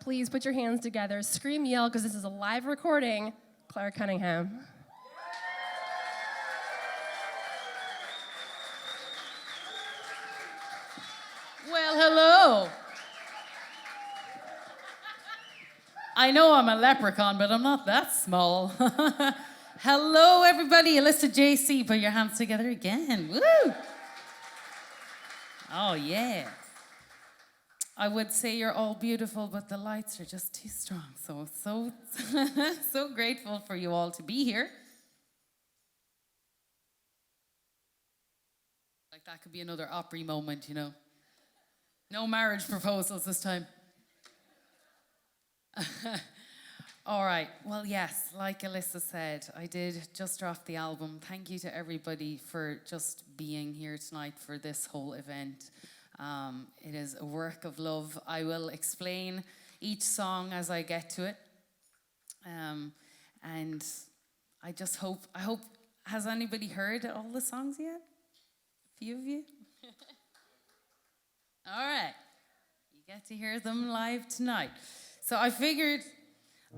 please put your hands together, scream, yell, because this is a live recording, Clare Cunningham. Well, hello. I know I'm a leprechaun, but I'm not that small. Hello, everybody. Alyssa JC, put your hands together again. Woo! Oh, yeah. I would say you're all beautiful, but the lights are just too strong. So grateful for you all to be here. Like that could be another Opry moment, you know. No marriage proposals this time. All right. Well, yes, like Alyssa said, I did just drop the album. Thank you to everybody for just being here tonight for this whole event. It is a work of love. I will explain each song as I get to it. And I hope, has anybody heard all the songs yet? A few of you? All right. You get to hear them live tonight. So I figured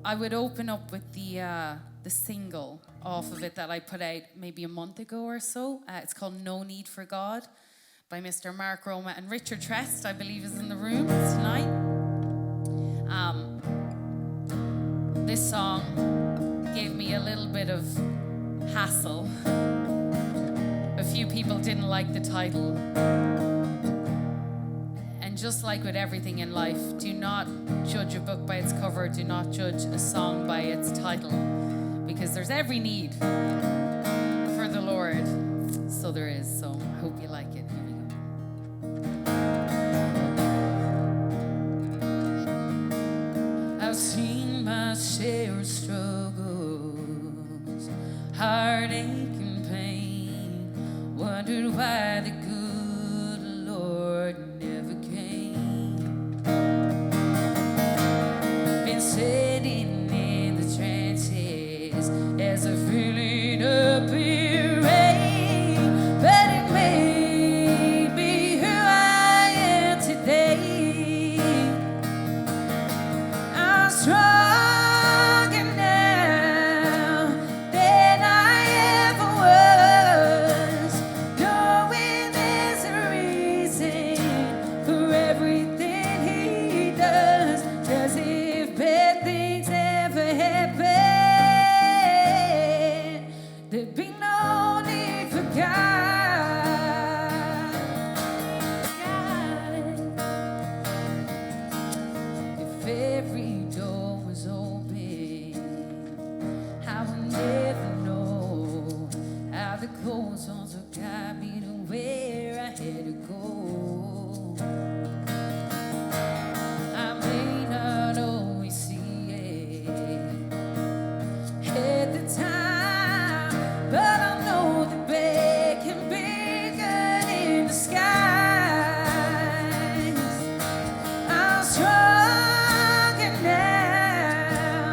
I would open up with the single off of it that I put out maybe a month ago or so. It's called No Need for God by Mr. Mark Roma and Richard Trest, I believe, is in the room tonight. This song gave me a little bit of hassle. A few people didn't like the title. And just like with everything in life, do not judge a book by its cover, do not judge a song by its title, because there's every need for the Lord. So there is, so I hope you like it. Here we go. I've seen my share of struggles, heartache and pain, wondered why the good Lord never came. Been sitting in the trenches as a feeling up in rain, but it made me who I am today. I'm stronger now than I ever was, knowing there's a reason for everything he does, as if bad things ever happen, there'd be no need for God. If every door was open, I would never know how the cold songs would guide me to where I had to go. I may not always see it at the time, but I know the bad can be good in disguise. I'm stronger now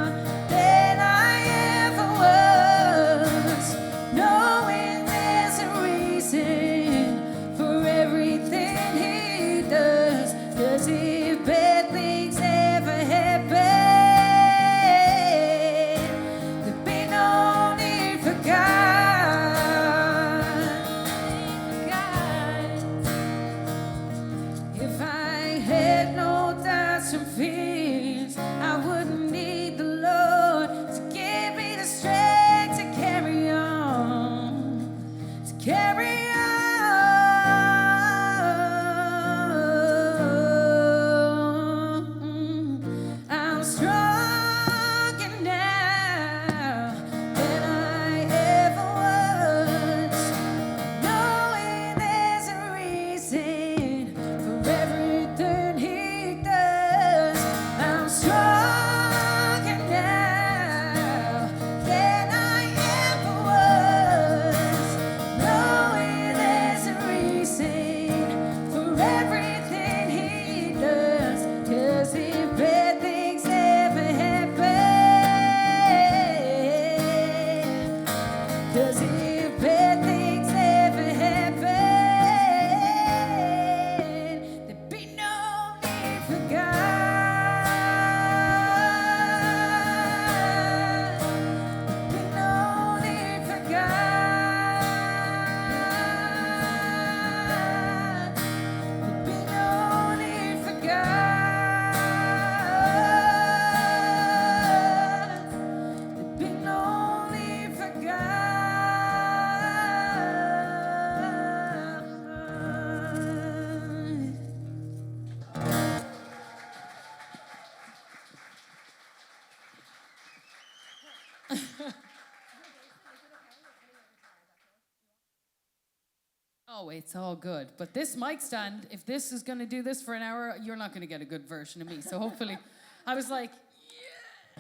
Oh, it's all good. But this mic stand, if this is going to do this for an hour, you're not going to get a good version of me. So hopefully, I was like,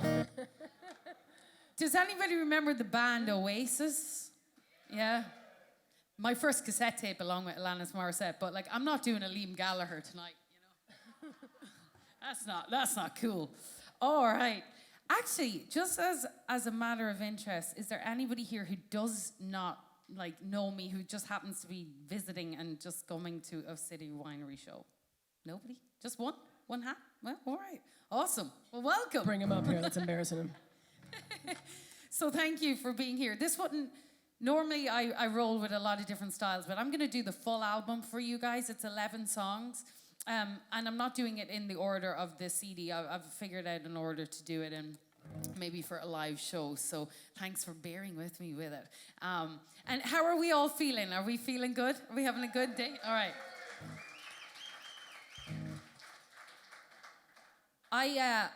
yeah. Does anybody remember the band Oasis? Yeah. My first cassette tape along with Alanis Morissette, but like I'm not doing a Liam Gallagher tonight, you know. That's not cool. All right. Actually, just as a matter of interest, is there anybody here who does not like know me, who just happens to be visiting and just coming to a City Winery show? Nobody? Just one? One hat? Well, all right. Awesome. Well, welcome. Bring him up here. That's embarrassing him. So thank you for being here. This wouldn't... Normally, I roll with a lot of different styles, but I'm going to do the full album for you guys. It's 11 songs, and I'm not doing it in the order of the CD. I've figured out an order to do it in, maybe for a live show, so thanks for bearing with me with it. And how are we all feeling? Are we feeling good? Are we having a good day? All right. I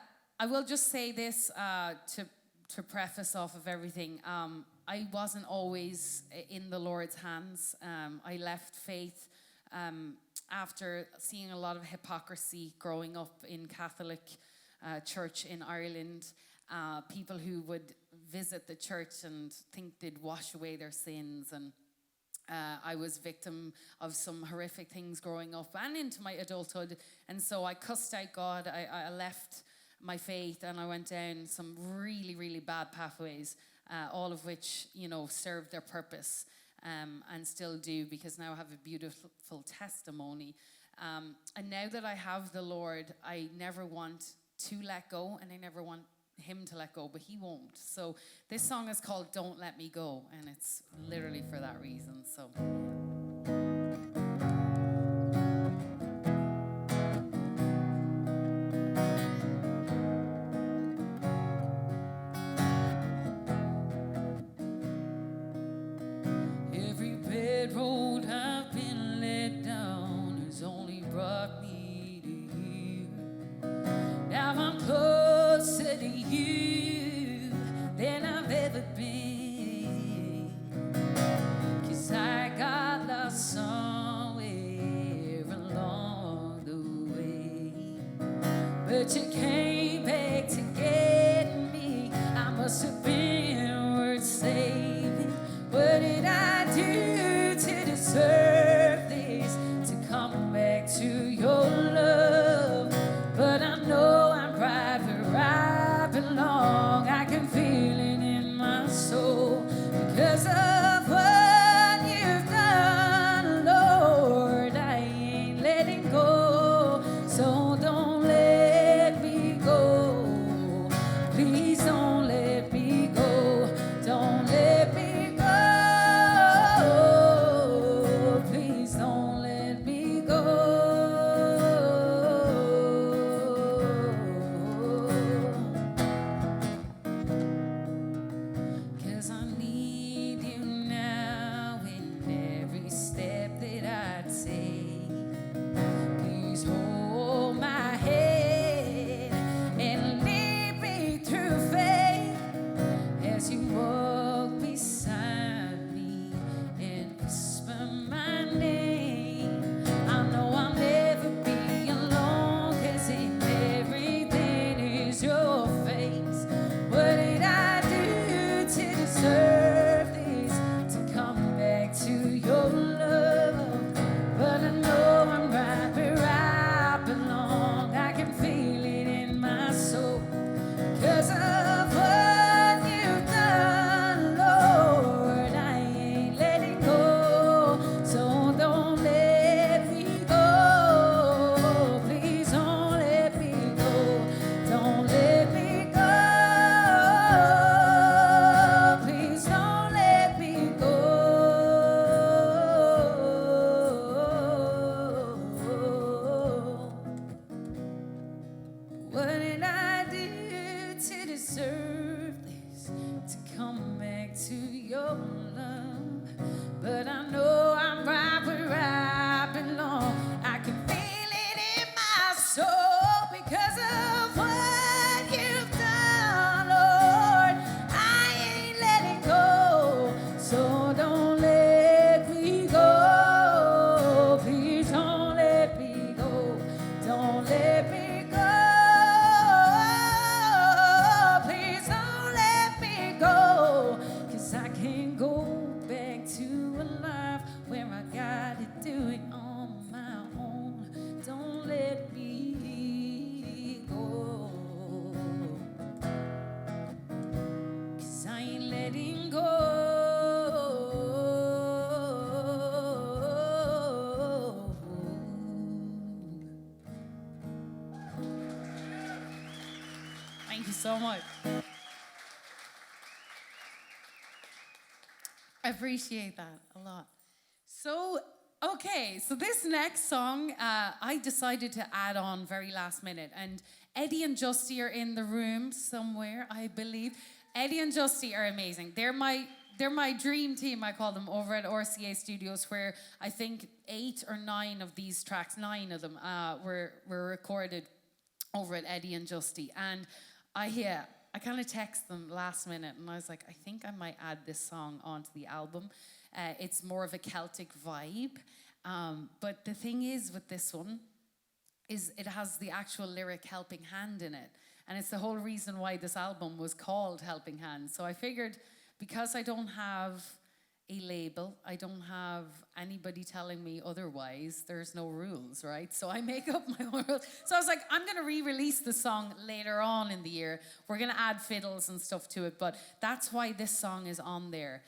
will just say this to preface off of everything. I wasn't always in the Lord's hands. I left faith after seeing a lot of hypocrisy growing up in Catholic church in Ireland. People who would visit the church and think they'd wash away their sins. And I was victim of some horrific things growing up and into my adulthood. And so I cussed out God. I left my faith and I went down some really, really bad pathways. All of which, you know, served their purpose and still do, because now I have a beautiful testimony. And now that I have the Lord, I never want to let go, and I never want him to let go, but he won't. So this song is called Don't Let Me Go, and it's literally for that reason. So... But you came back to get me. I must have been worth saving. What did I do to deserve this? To come back to your love. But I know I'm right where I belong. I can feel it in my soul because of what you've done, Lord. I ain't letting go, so don't let me go. Please don't let me go. Don't let me go. Please don't let me go. 'Cause I need you now in every step that I take. Please hold my head and lead me through faith as you walk beside me and whisper my name. I know I'll never be alone, 'cause in everything is your face. What did I do to deserve this? To come back to your love. But I know I'm right where I belong. I can feel it in my soul 'cause of what you've done, Lord. I ain't letting go, so don't let me go. Please don't let me go. Don't let me go. Please don't let me go. What did I do to deserve this? To come back to your love. But I know I'm right where I belong. I can feel it in my soul because of what you've done, Lord. I letting go. Thank you so much. I appreciate that a lot. So, okay, so this next song, I decided to add on very last minute. And Eddie and Justy are in the room somewhere, I believe. Eddie and Justy are amazing. They're my dream team, I call them, over at RCA Studios, where I think 8 or 9 of these tracks, 9 of them, were recorded over at Eddie and Justy. And I kind of text them last minute, and I was like, I think I might add this song onto the album. It's more of a Celtic vibe. But the thing is with this one, is it has the actual lyric Helping Hand in it. And it's the whole reason why this album was called Helping Hand. So I figured, because I don't have a label, I don't have anybody telling me otherwise, there's no rules, right? So I make up my own rules. So I was like, I'm gonna re-release the song later on in the year. We're gonna add fiddles and stuff to it, but that's why this song is on there.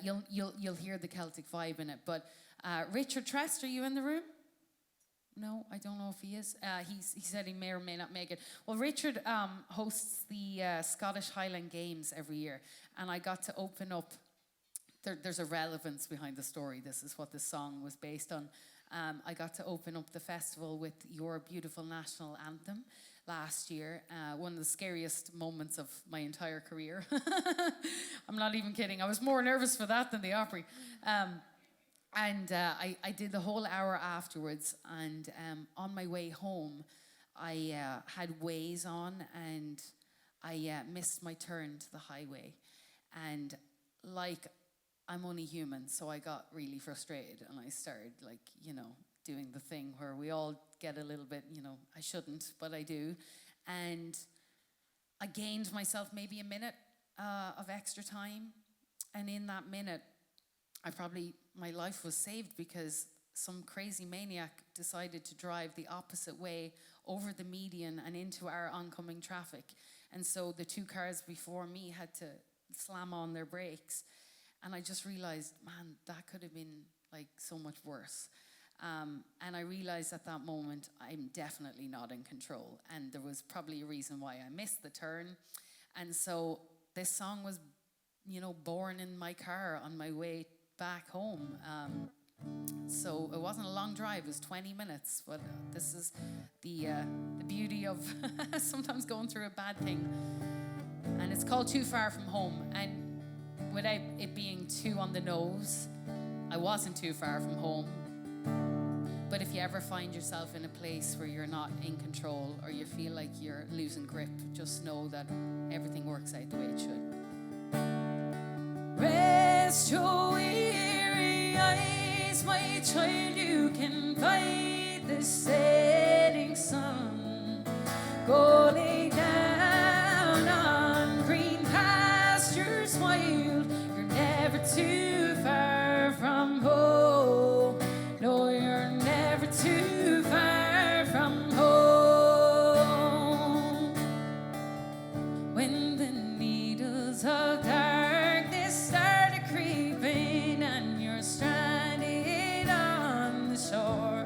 You'll hear the Celtic vibe in it. But Richard Trest, are you in the room? No, I don't know if he is. He said he may or may not make it. Well, Richard hosts the Scottish Highland Games every year, and I got to open up. There's a relevance behind the story. This is what this song was based on. I got to open up the festival with Your Beautiful National Anthem last year. One of the scariest moments of my entire career. I'm not even kidding. I was more nervous for that than the Opry. I did the whole hour afterwards, and on my way home, I had Waze on, and I missed my turn to the highway. And like, I'm only human, so I got really frustrated, and I started, like, doing the thing where we all get a little bit, I shouldn't, but I do. And I gained myself maybe a minute of extra time, and in that minute, my life was saved, because some crazy maniac decided to drive the opposite way over the median and into our oncoming traffic. And so the 2 cars before me had to slam on their brakes. And I just realized, man, that could have been like so much worse. And I realized at that moment, I'm definitely not in control. And there was probably a reason why I missed the turn. And so this song was, born in my car on my way back home. So it wasn't a long drive, it was 20 minutes, but this is the beauty of sometimes going through a bad thing. And it's called Too Far From Home, and without it being too on the nose, I wasn't too far from home. But if you ever find yourself in a place where you're not in control, or you feel like you're losing grip, just know that everything works out the way it should. Rest your weary eyes, my child, you can fight the setting sun. Go lay down on green pastures wild, you're never too far from home. No, you're never too far from home. When the needles of darkness start to creeping and you're stranded on the shore,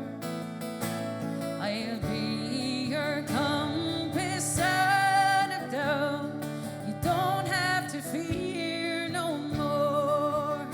I'll be your compass, son of doubt. You don't have to fear no more.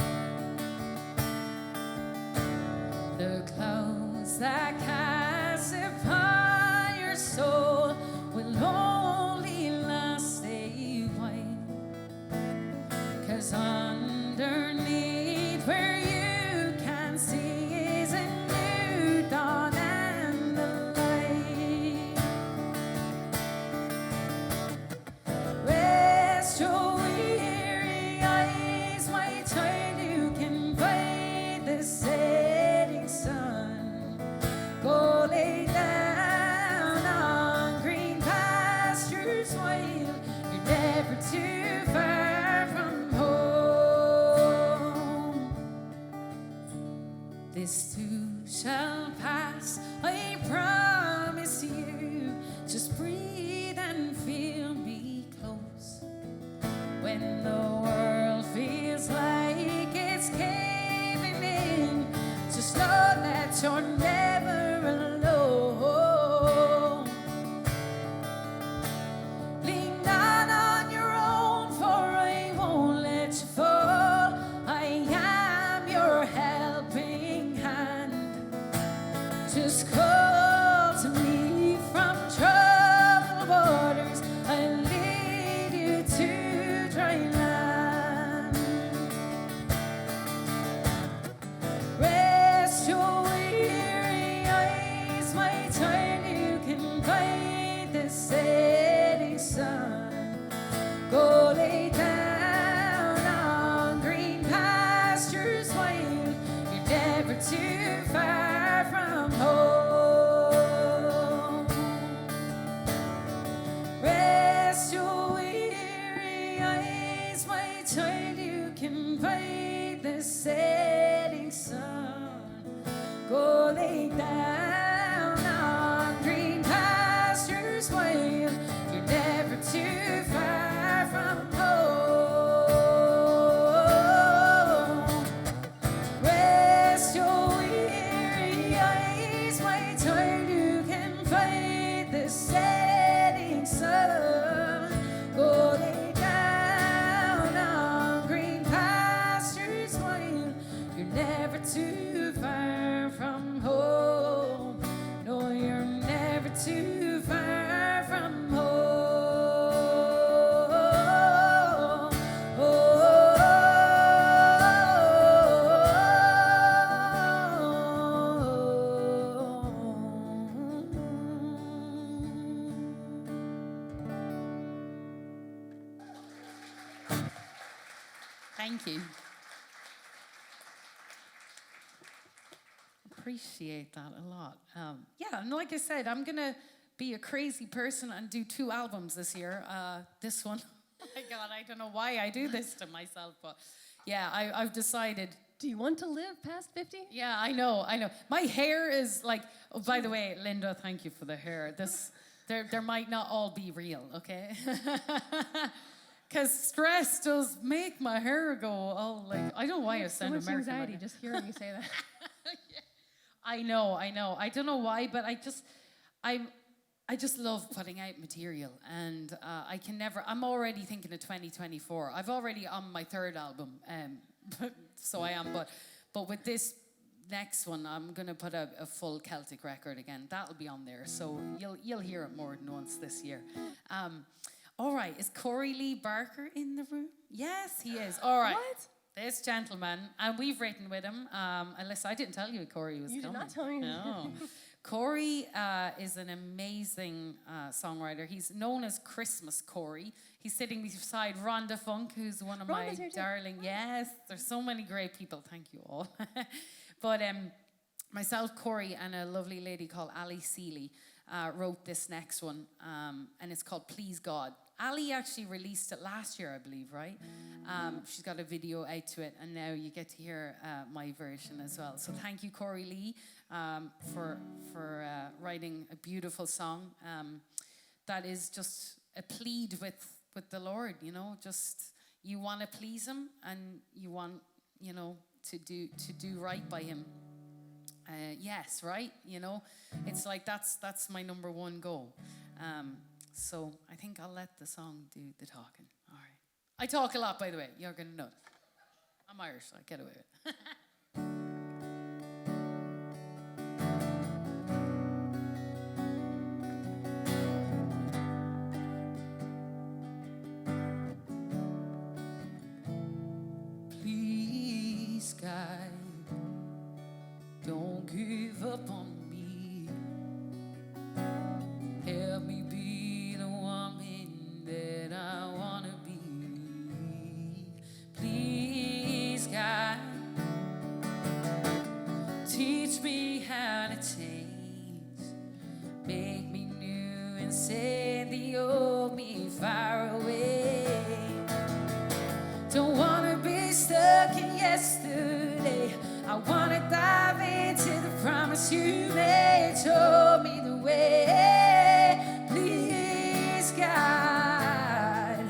Rest your weary eyes, my child, you can fight the setting sun. Go lay down on green pastures wild, you're never too far from home. Rest your weary eyes, my child, you can fight the setting sun. Go lay down on green pastures wild, you're never too far from home. No, you're never too far from home. Thank you. Appreciate that a lot. Yeah, and like I said, I'm gonna be a crazy person and do 2 albums this year. This one, oh my God, I don't know why I do this to myself, but yeah, I've decided. Do you want to live past 50? Yeah, I know. My hair is like. Oh, by the way, Linda, thank you for the hair. There might not all be real, okay? Because stress does make my hair go all like. I don't know why I So sound much American. anxiety right now. just hearing you say that. I know. I don't know why, but I just love putting out material, and I can never. I'm already thinking of 2024. I've already on my 3rd album, so I am. But with this next one, I'm gonna put out a full Celtic record again. That'll be on there, so you'll hear it more than once this year. All right, is Corey Lee Barker in the room? Yes, he is. All right. What? This gentleman, and we've written with him. Unless I didn't tell you Corey was You did coming. not tell me. No. Corey is an amazing songwriter. He's known as Christmas Corey. He's sitting beside Rhonda Funk, who's one of Rhonda's my here too. darling. Yes, there's so many great people. Thank you all. But myself, Corey, and a lovely lady called Ali Seeley wrote this next one, and it's called Please God. Ali actually released it last year, I believe, right? She's got a video out to it, and now you get to hear my version as well. So thank you, Corey Lee, for writing a beautiful song that is just a plead with the Lord, you know, just you want to please him, and you want, you know, to do right by him. Yes, right? You know, it's like that's my number one goal. So I think I'll let the song do the talking. All right. I talk a lot, by the way. You're going to notice. I'm Irish, so I get away with it. Please, God, don't give up on me. Help me be the woman that I want to be. Please, God, teach me how to change. Make me new and send the old me far away. Don't want to be stuck in yesterday. I want to dive into the promise you made. Show me the way. Please, God,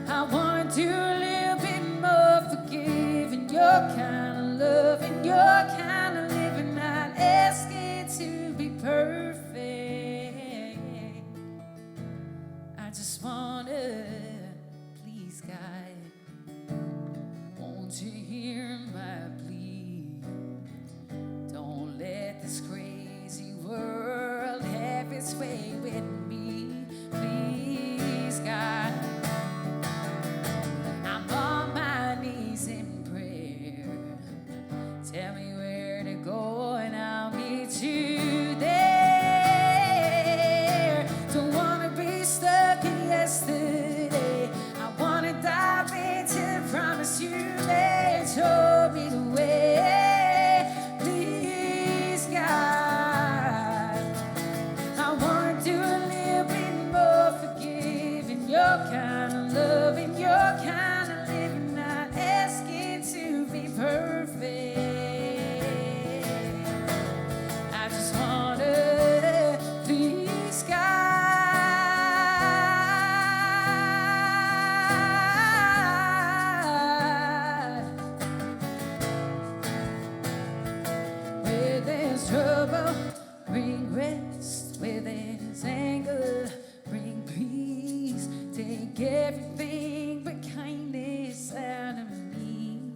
I want to do a little bit more forgiving. Your kind of love and your kind of living. Not asking to be perfect. I just want to, please, God, won't you hear my plea? Don't let this crazy world have its way with me. Please, God, I'm on my knees in prayer. Tell me where to go and I'll meet you there. Don't wanna be stuck in yesterday. kind of loving, your kind of living, not asking to be perfect. I just wanna please God. Where there's trouble, bring rest. Where there's anger, bring peace. Take everything but kindness out of me.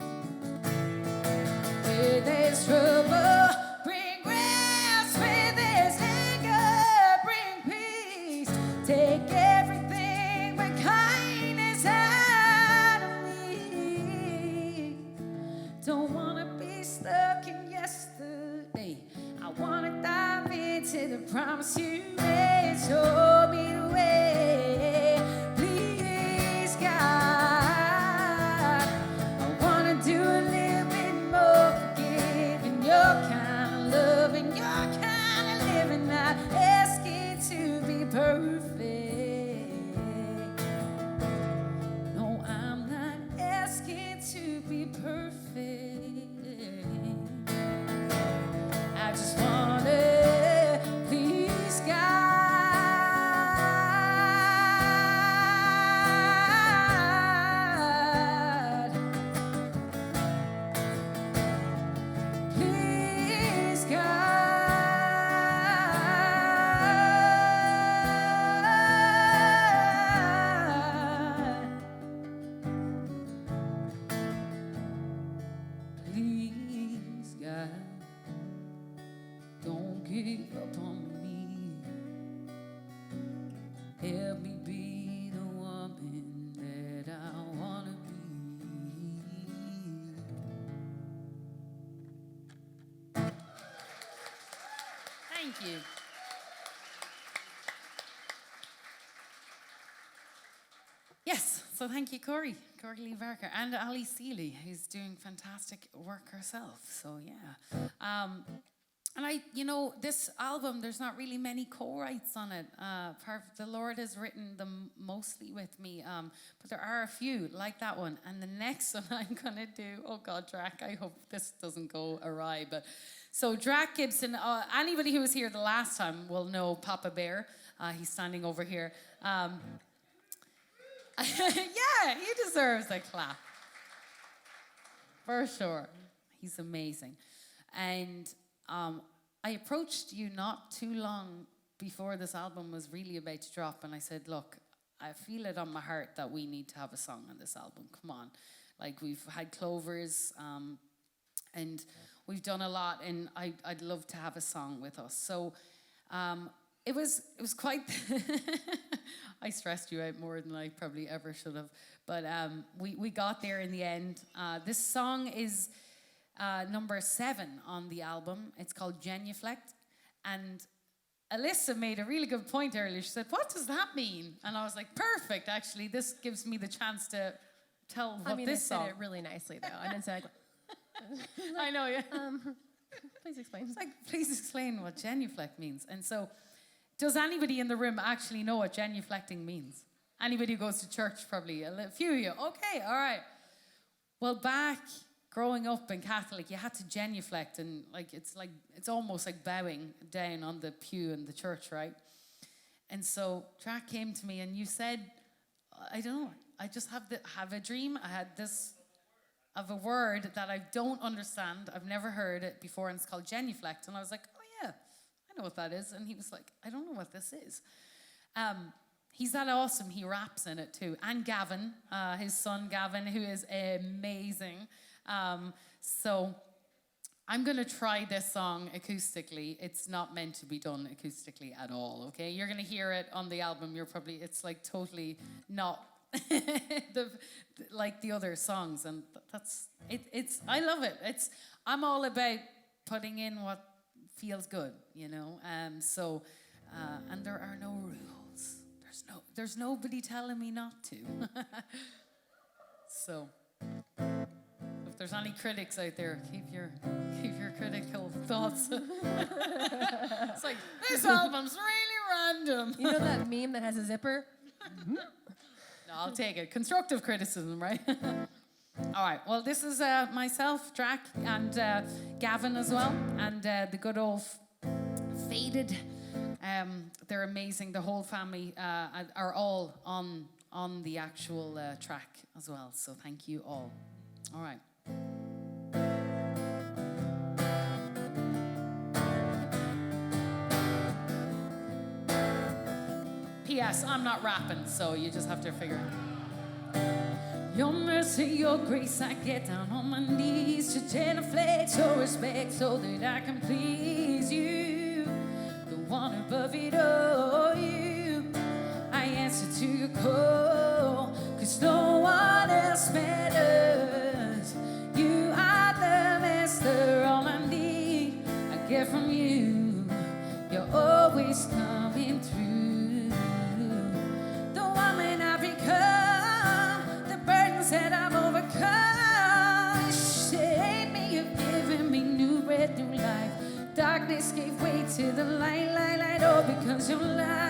Where there's trouble, bring rest. Where there's anger, bring peace. Take everything but kindness out of me. Don't wanna be stuck in yesterday. I wanna dive into the promise you made. Show me the way, please, God. I wanna do a little bit more forgiving, your kind of loving, your kind of living, not asking to be perfect. No, I'm not asking to be perfect. I just wanna please God. Please God. Please God. Don't give up on me. Help me be the woman that I wanna be. Thank you. Yes, so thank you, Corey Lee Barker, and Ali Seeley, who's doing fantastic work herself. So yeah. And this album, there's not really many co-writes on it. The Lord has written them mostly with me, but there are a few, like that one. And the next one I'm gonna do, oh God, Drac, I hope this doesn't go awry. But so Drac Gibson, anybody who was here the last time will know Papa Bear. He's standing over here. Yeah, he deserves a clap. For sure. He's amazing. And I approached you not too long before this album was really about to drop, and I said, look, I feel it on my heart that we need to have a song on this album. Come on. Like, we've had Clovers, and we've done a lot, and I'd love to have a song with us. So it was quite... I stressed you out more than I probably ever should have. But we got there in the end. This song is... number 7 on the album. It's called Genuflect. And Alyssa made a really good point earlier. She said, what does that mean? And I was like, perfect, actually. This gives me the chance to tell what this song... I said it really nicely, though. I didn't say, I know, yeah. please explain. It's like, please explain what genuflect means. And so, does anybody in the room actually know what genuflecting means? Anybody who goes to church, probably. A few of you. Okay, all right. Well, back... growing up in Catholic, you had to genuflect, and it's almost like bowing down on the pew in the church, right? And so Drac came to me, and you said, I don't know, I just have a dream. I had this of a word that I don't understand. I've never heard it before, and it's called genuflect. And I was like, oh yeah, I know what that is. And he was like, I don't know what this is. He's that awesome. He raps in it too. And Gavin, his son Gavin, who is amazing. So I'm going to try this song acoustically. It's not meant to be done acoustically at all, okay? You're going to hear it on the album. It's like totally not like the other songs, and it's I love it. I'm all about putting in what feels good, you know? And there are no rules. There's nobody telling me not to. So if there's any critics out there, keep your critical thoughts. It's like, this album's really random. You know that meme that has a zipper? I'll take it. Constructive criticism, right? All right. Well, this is myself, Drac, and Gavin as well, and the good old Faded. They're amazing. The whole family are all on the actual track as well. So thank you all. All right. P.S. I'm not rapping, so you just have to figure it out. Your mercy, your grace, I get down on my knees to genuflect your respect so that I can please you. The one above it all, you. I answer to your call, 'cause no one else matters. You are the master, all I need I get from you. You're always coming through. The woman I've become, the burdens that I've overcome. You saved me, you've given me new breath, new life. Darkness gave way to the light, light, light, oh, because you're light.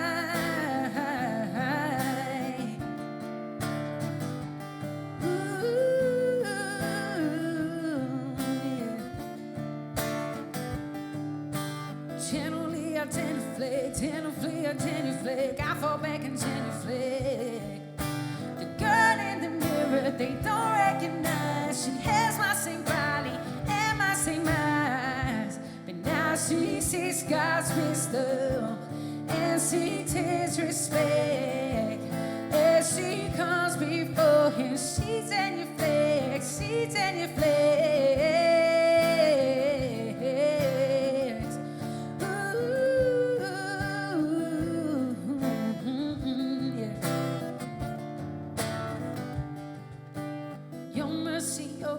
Genuflect, I fall back and genuflect. The girl in the mirror, they don't recognize. She has my same body and my same eyes, but now she sees God's wisdom and she takes respect. As she comes before him, she genuflects, she genuflects.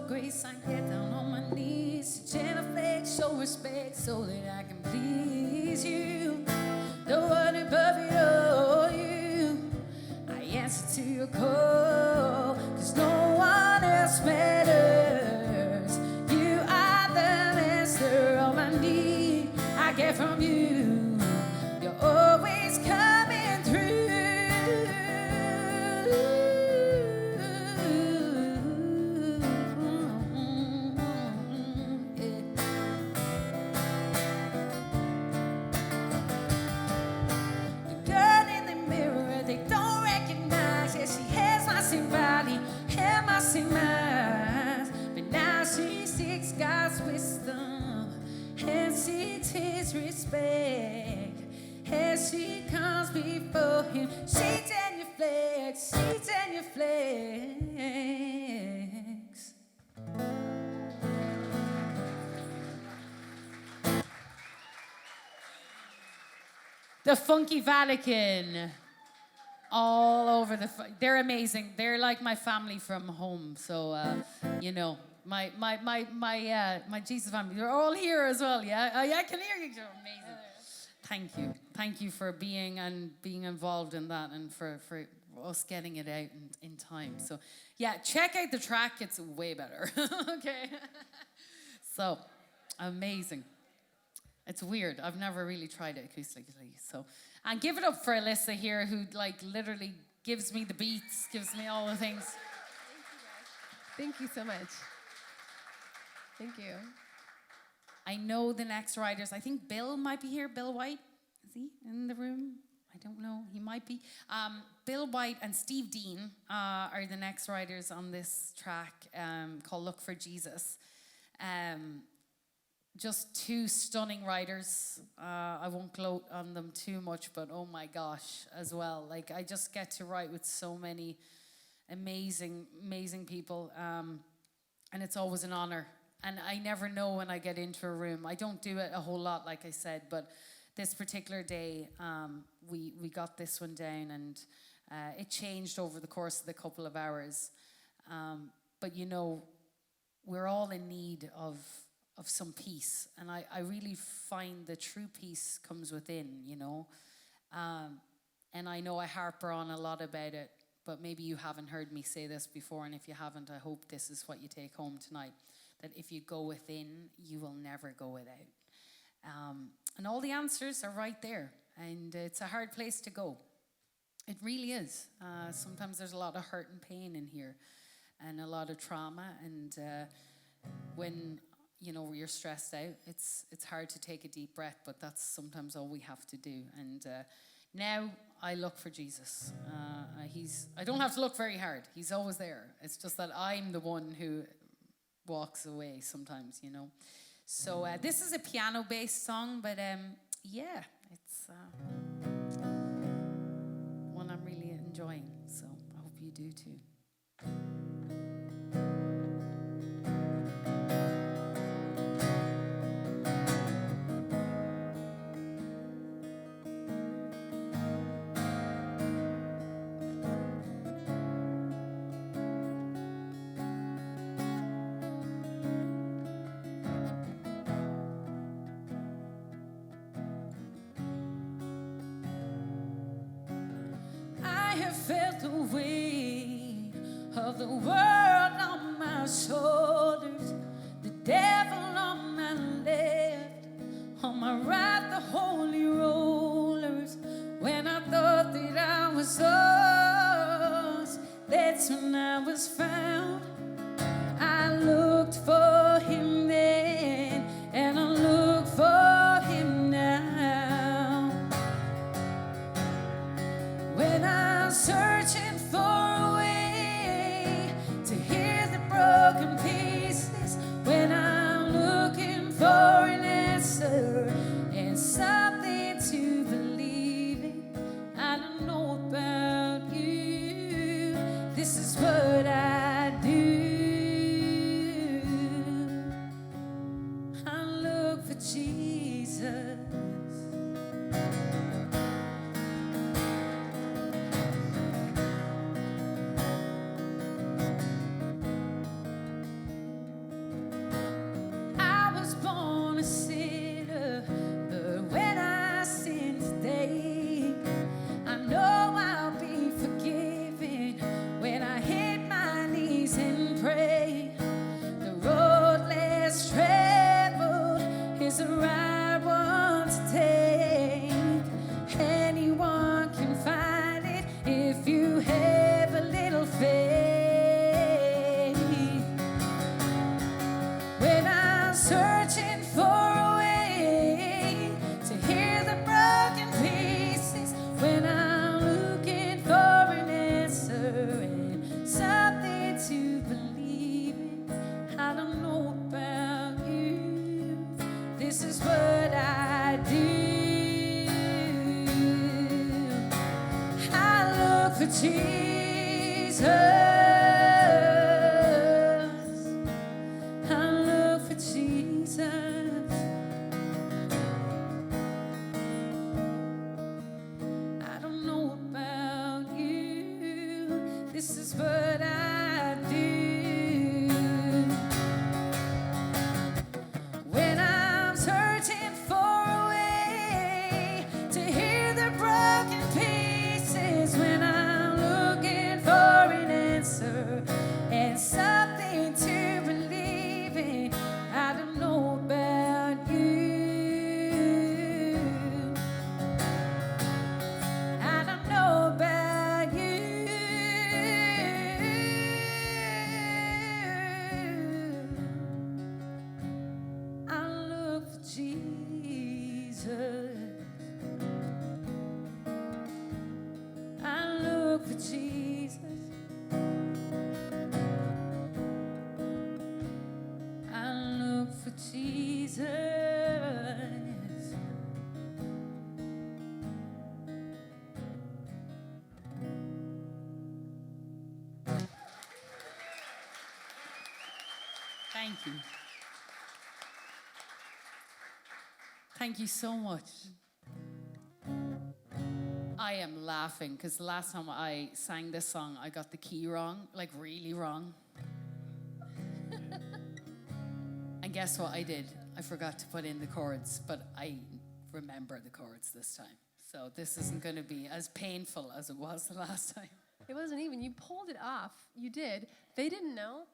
Grace, I get down on my knees to genuflect, show respect so that I can please you. The one above it all, you. I answer to your call, 'cause no one else matters. You are the master, all I need I get from you. You're always coming through. But now she seeks God's wisdom and she takes respect. As she comes before him, she genuflects, she genuflects. The Funky Vatican. All over they're amazing. They're like my family from home. So you know, my Jesus family. They're all here as well. Yeah, I can hear you. You're amazing. Thank you for being involved in that and for us getting it out in time. So yeah, check out the track. It's way better. Okay. So amazing. It's weird. I've never really tried it acoustically. So, and give it up for Alyssa here, who like literally gives me the beats, gives me all the things. Thank you so much. Thank you. I know the next riders. I think Bill might be here. Bill White, is he in the room? I don't know. He might be. Bill White and Steve Dean are the next riders on this track called "Look for Jesus." Just two stunning writers. I won't gloat on them too much, but oh my gosh, as well. Like, I just get to write with so many amazing people. And it's always an honor. And I never know when I get into a room. I don't do it a whole lot, like I said, but this particular day, we got this one down, and it changed over the course of the couple of hours. But you know, we're all in need of some peace, and I really find the true peace comes within, you know. And I know I harper on a lot about it, but maybe you haven't heard me say this before, and if you haven't, I hope this is what you take home tonight, that if you go within, you will never go without. And all the answers are right there, and it's a hard place to go. It really is. Sometimes there's a lot of hurt and pain in here, and a lot of trauma. And when you're stressed out, it's hard to take a deep breath. But that's sometimes all we have to do. And now I look for Jesus. I don't have to look very hard. He's always there. It's just that I'm the one who walks away sometimes. So this is a piano-based song, but yeah, it's one I'm really enjoying. So I hope you do too. Felt the weight of the world on my shoulders, the devil on my left, on my right the holy rollers. When I thought that I was lost, that's when I was found. I looked for him then, and I look for him now. When I'm searching for a way to hear the broken pieces, when I'm looking for an answer and something to believe in, I don't know about you, this is what I do. I look for Jesus. Jesus, I look for Jesus. I don't know about you, this is what I do. When I'm searching for a way to hear the broken pieces, when I'm looking for an answer and something to believe in, I don't know about you. I don't know about you. I look for Jesus. I look for Jesus. I look for Jesus. Thank you. Thank you so much. I am laughing because the last time I sang this song, I got the key wrong, like really wrong. And guess what I did? I forgot to put in the chords, but I remember the chords this time. So this isn't going to be as painful as it was the last time. It wasn't even. You pulled it off. You did. They didn't know.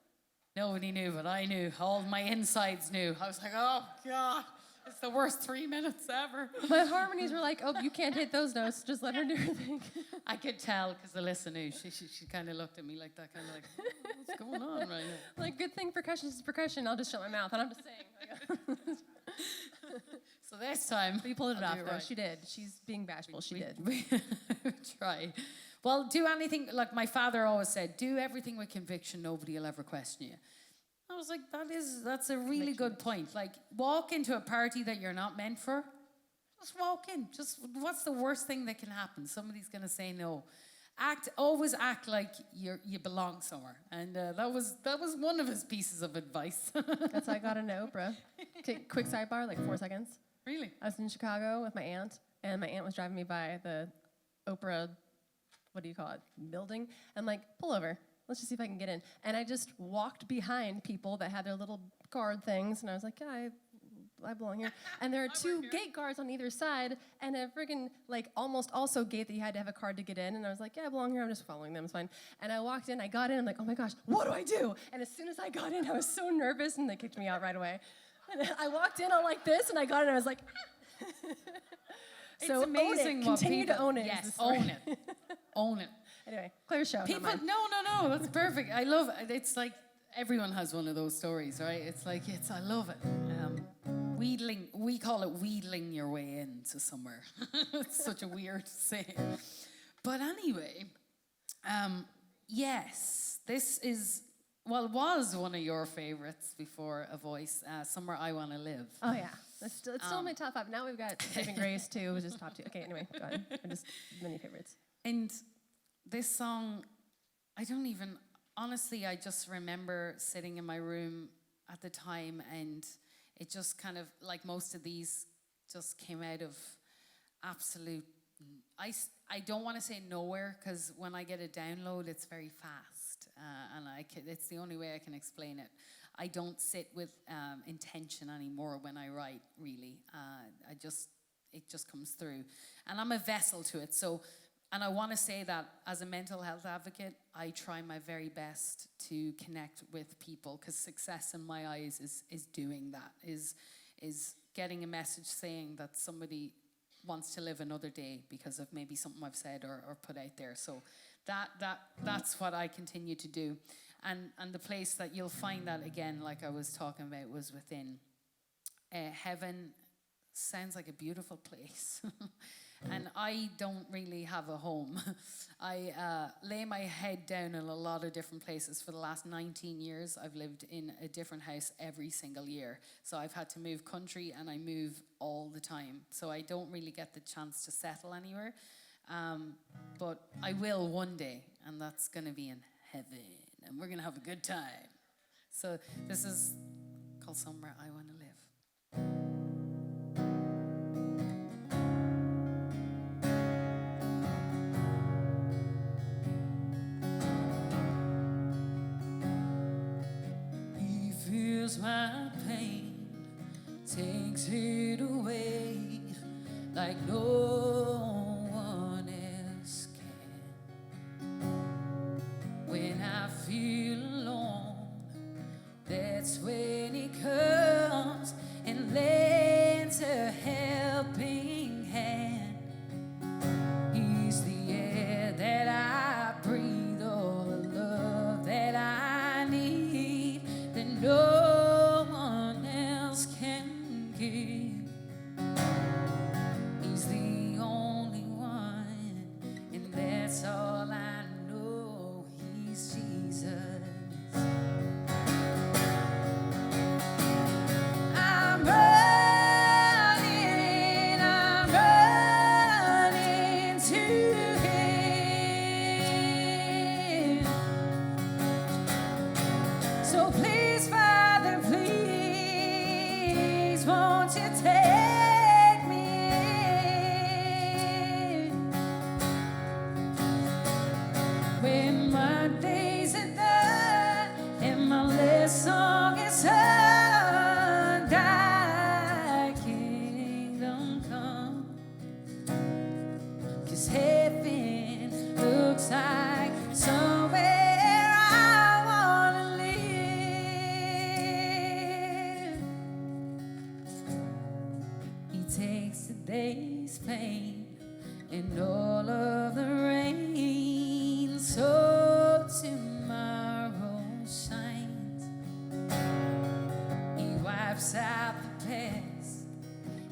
Nobody knew, but I knew. All my insides knew. I was like, oh, God. It's the worst 3 minutes ever. My harmonies were like, oh, you can't hit those notes. Just let her do her thing. I could tell because Alyssa knew. She kind of looked at me like that, kind of like, what's going on right now? Like, good thing percussion is percussion. I'll just shut my mouth. And I'm just saying. So this time. But you pulled it I'll off, do it though. right. She did. She's being bashful. She did. We try. Well, do anything, like my father always said, do everything with conviction, nobody will ever question you. I was like, that's a really good point. Like, walk into a party that you're not meant for. Just walk in. Just, what's the worst thing that can happen? Somebody's going to say no. Always act like you belong somewhere. And that was one of his pieces of advice. That's how I got into Oprah. Okay, quick sidebar, like 4 seconds. Really? I was in Chicago with my aunt, and my aunt was driving me by the Oprah, what do you call it, building. I'm like, pull over. Let's just see if I can get in. And I just walked behind people that had their little card things, and I was like, yeah, I belong here. And there are 2 gate guards on either side, and a friggin' like almost also gate that you had to have a card to get in. And I was like, yeah, I belong here. I'm just following them. It's fine. And I walked in. I got in. I'm like, oh my gosh, what do I do? And as soon as I got in, I was so nervous, and they kicked me out right away. And I walked in all like this, and I got in. And I was like, It's so amazing own it. what Continue people, to own it. Yes, own it. Own it. Anyway, Claire's show. People, not mine. no, that's perfect. I love it. It's like everyone has one of those stories, right? It's like, I love it. Wheedling, we call it wheedling your way into somewhere. It's such a weird saying. But anyway, yes, this is, was one of your favorites before A Voice, Somewhere I Want to Live. Oh, yeah. It's still in my top 5. Now we've got Saving Grace, too, which is top 2. Okay, anyway, go ahead. Just many favorites. And this song, honestly, I just remember sitting in my room at the time, and it just kind of, like most of these, just came out of absolute, I don't want to say nowhere, because when I get a download, it's very fast, and it's the only way I can explain it. I don't sit with intention anymore when I write, really. It just comes through. And I'm a vessel to it, so... And I want to say that as a mental health advocate, I try my very best to connect with people, because success in my eyes is doing that, is getting a message saying that somebody wants to live another day because of maybe something I've said or put out there. So that's what I continue to do. And the place that you'll find that again, like I was talking about, was within. Heaven sounds like a beautiful place. And I don't really have a home. I lay my head down in a lot of different places. For the last 19 years, I've lived in a different house every single year. So I've had to move country, and I move all the time. So I don't really get the chance to settle anywhere. But I will one day, and that's going to be in heaven. And we're going to have a good time. So this is called Somewhere I Want to Live. My pain, takes it away like no one else can. When I feel alone, that's when he comes and lends a helping hand. He's the air that I breathe, all the love that I need, that no He's the only one, and that's all I know. He's Jesus. I'm running to Him. So please, Father, please, won't you take me in? When my days are done and my last song is heard, thy kingdom come. 'Cause heaven looks like somewhere I wanna live. and all of the rain, so tomorrow shines. He wipes out the past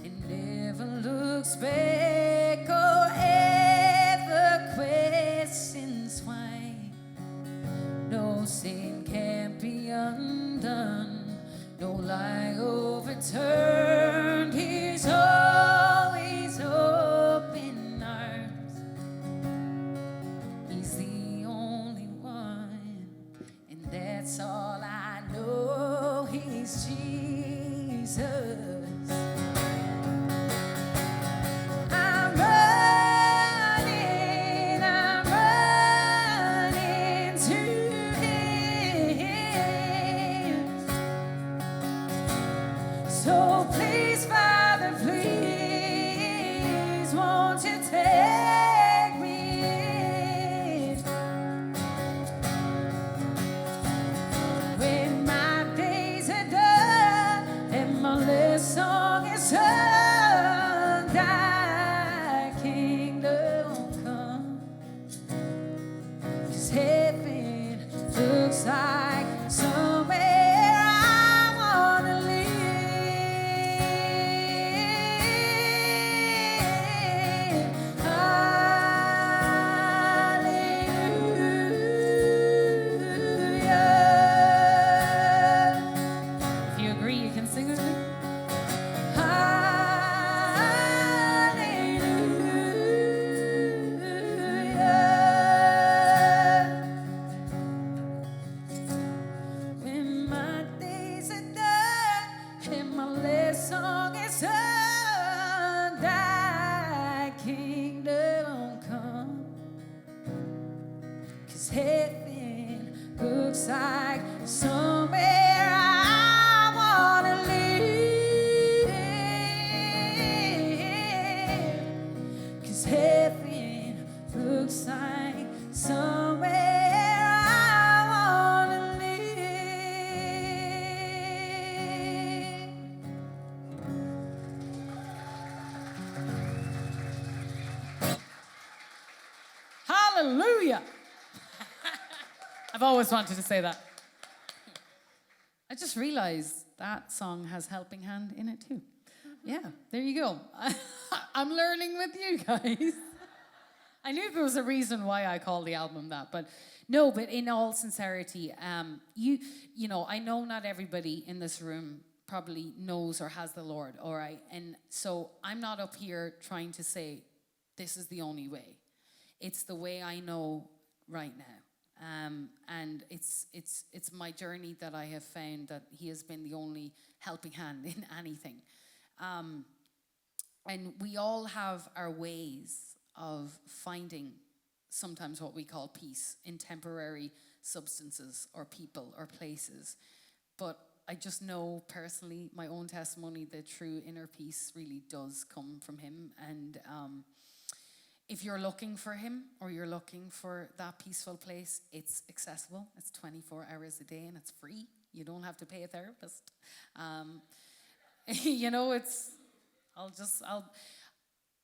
and never looks back or ever questions why. No sin can't be undone, no lie overturned. He's always open arms. He's the only one, and that's all I know. He's Jesus. I'm running to Him. So please, Father, please, won't you take me in? When my days are done and my last song is sung, thy kingdom come. 'Cause heaven looks like somewhere I wanna live. Hallelujah. If you agree, you can sing with me. Hallelujah. When my days are done and my last song is sung, thy kingdom come. 'Cause heaven looks like somewhere I wanna live. 'Cause heaven looks like somewhere I wanna live. Hallelujah. I've always wanted to say that. I just realized that song has Helping Hand in it too. Yeah, there you go. I'm learning with you guys. I knew there was a reason why I called the album that, but no, but in all sincerity, you know, I know not everybody in this room probably knows or has the Lord, all right? And so I'm not up here trying to say this is the only way. It's the way I know right now. And it's my journey that I have found that He has been the only helping hand in anything. And we all have our ways of finding sometimes what we call peace in temporary substances or people or places. But I just know personally, my own testimony, that true inner peace really does come from Him. And if you're looking for Him or you're looking for that peaceful place, it's accessible. It's 24 hours a day and it's free. You don't have to pay a therapist. You know,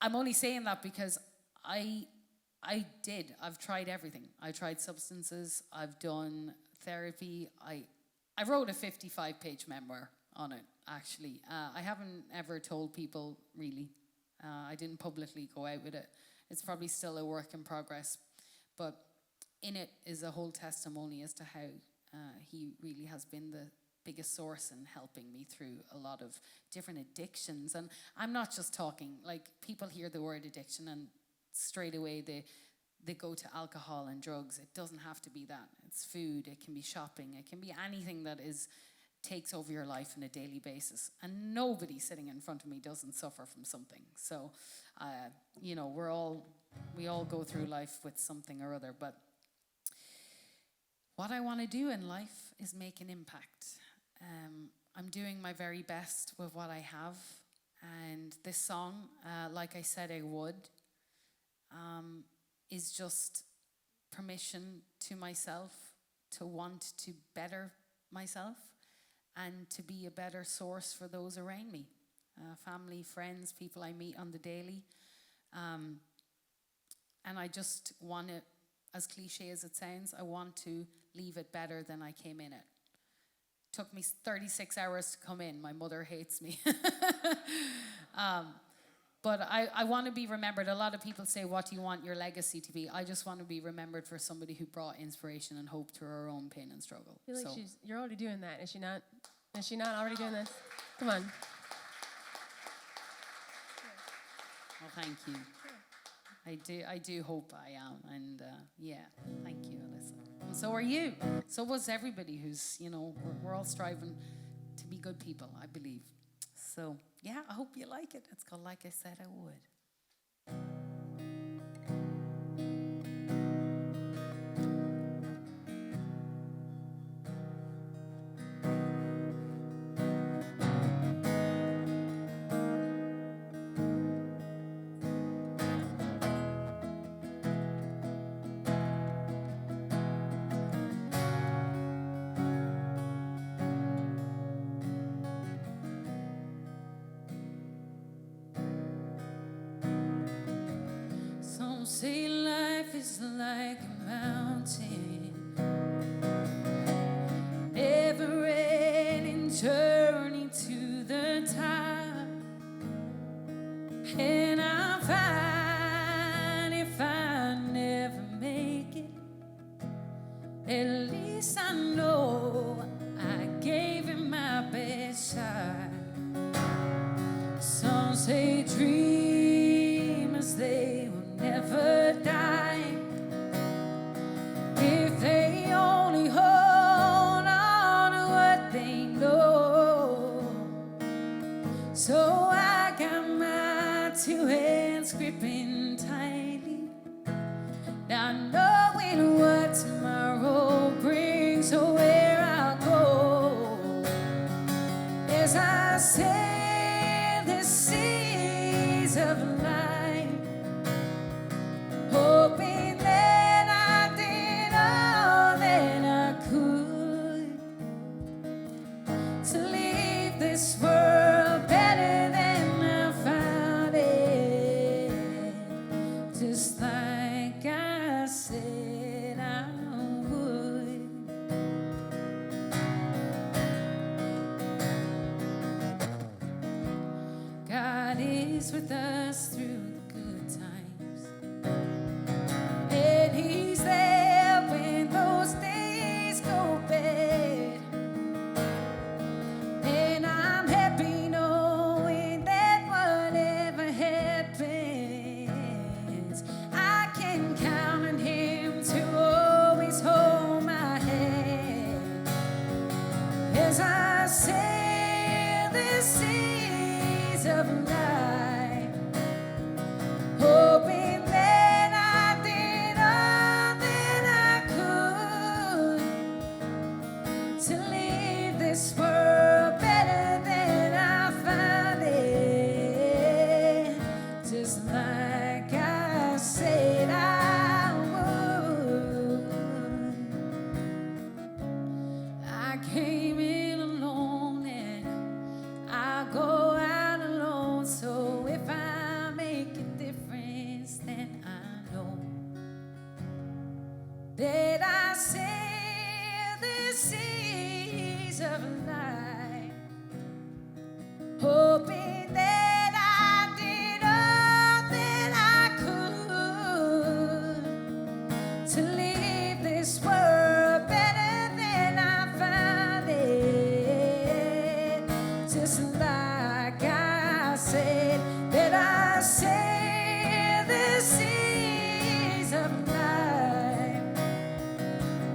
I'm only saying that because I've tried everything. I tried substances, I've done therapy. I wrote a 55-page memoir on it, actually. I haven't ever told people, really. I didn't publicly go out with it. It's probably still a work in progress. But in it is a whole testimony as to how He really has been the biggest source in helping me through a lot of different addictions. And I'm not just talking, like, people hear the word addiction and straight away they go to alcohol and drugs. It doesn't have to be that. It's food, it can be shopping, it can be anything that takes over your life on a daily basis. And nobody sitting in front of me doesn't suffer from something. So, you know, we all go through life with something or other. But what I want to do in life is make an impact. I'm doing my very best with what I have. And this song, like I said I would, is just permission to myself to want to better myself and to be a better source for those around me. Family, friends, people I meet on the daily. And I just want to, as cliche as it sounds, I want to leave it better than I came in it. Took me 36 hours to come in. My mother hates me. But I want to be remembered. A lot of people say, what do you want your legacy to be? I just want to be remembered for somebody who brought inspiration and hope through her own pain and struggle. I feel like you're already doing that, is she not? Is she not already doing this? Come on. Well, thank you. I do hope I am. And thank you, Alyssa. And so are you. So was everybody who's, we're all striving to be good people, I believe. So, yeah, I hope you like it. It's called Like I Said I Would. Say life is like a mountain, never-ending journey to the top. And I'm fine if I never make it. At least I know I gave it my best shot. Some say dreamers, they never die if they only hold on to what they know. So I got my two hands gripping tightly, not knowing what tomorrow brings or where I'll go. As I sail the seas of life, hoping that I did all that I could to leave this world better than I found it, just like I said I would. God is with us through the good times, and He's there when those days go bad. And I'm happy knowing that whatever happens, I can count on Him to always hold my hand. As I sail the seas of life, hoping that I did all that I could to leave this world better than I found it, just like I said I would. I came in alone and I'll go out alone, so if I make a difference, then I know that I sail the seas of life, hoping that I did all that I could to leave this world better than I found it, just like I said that I sail the seas of life,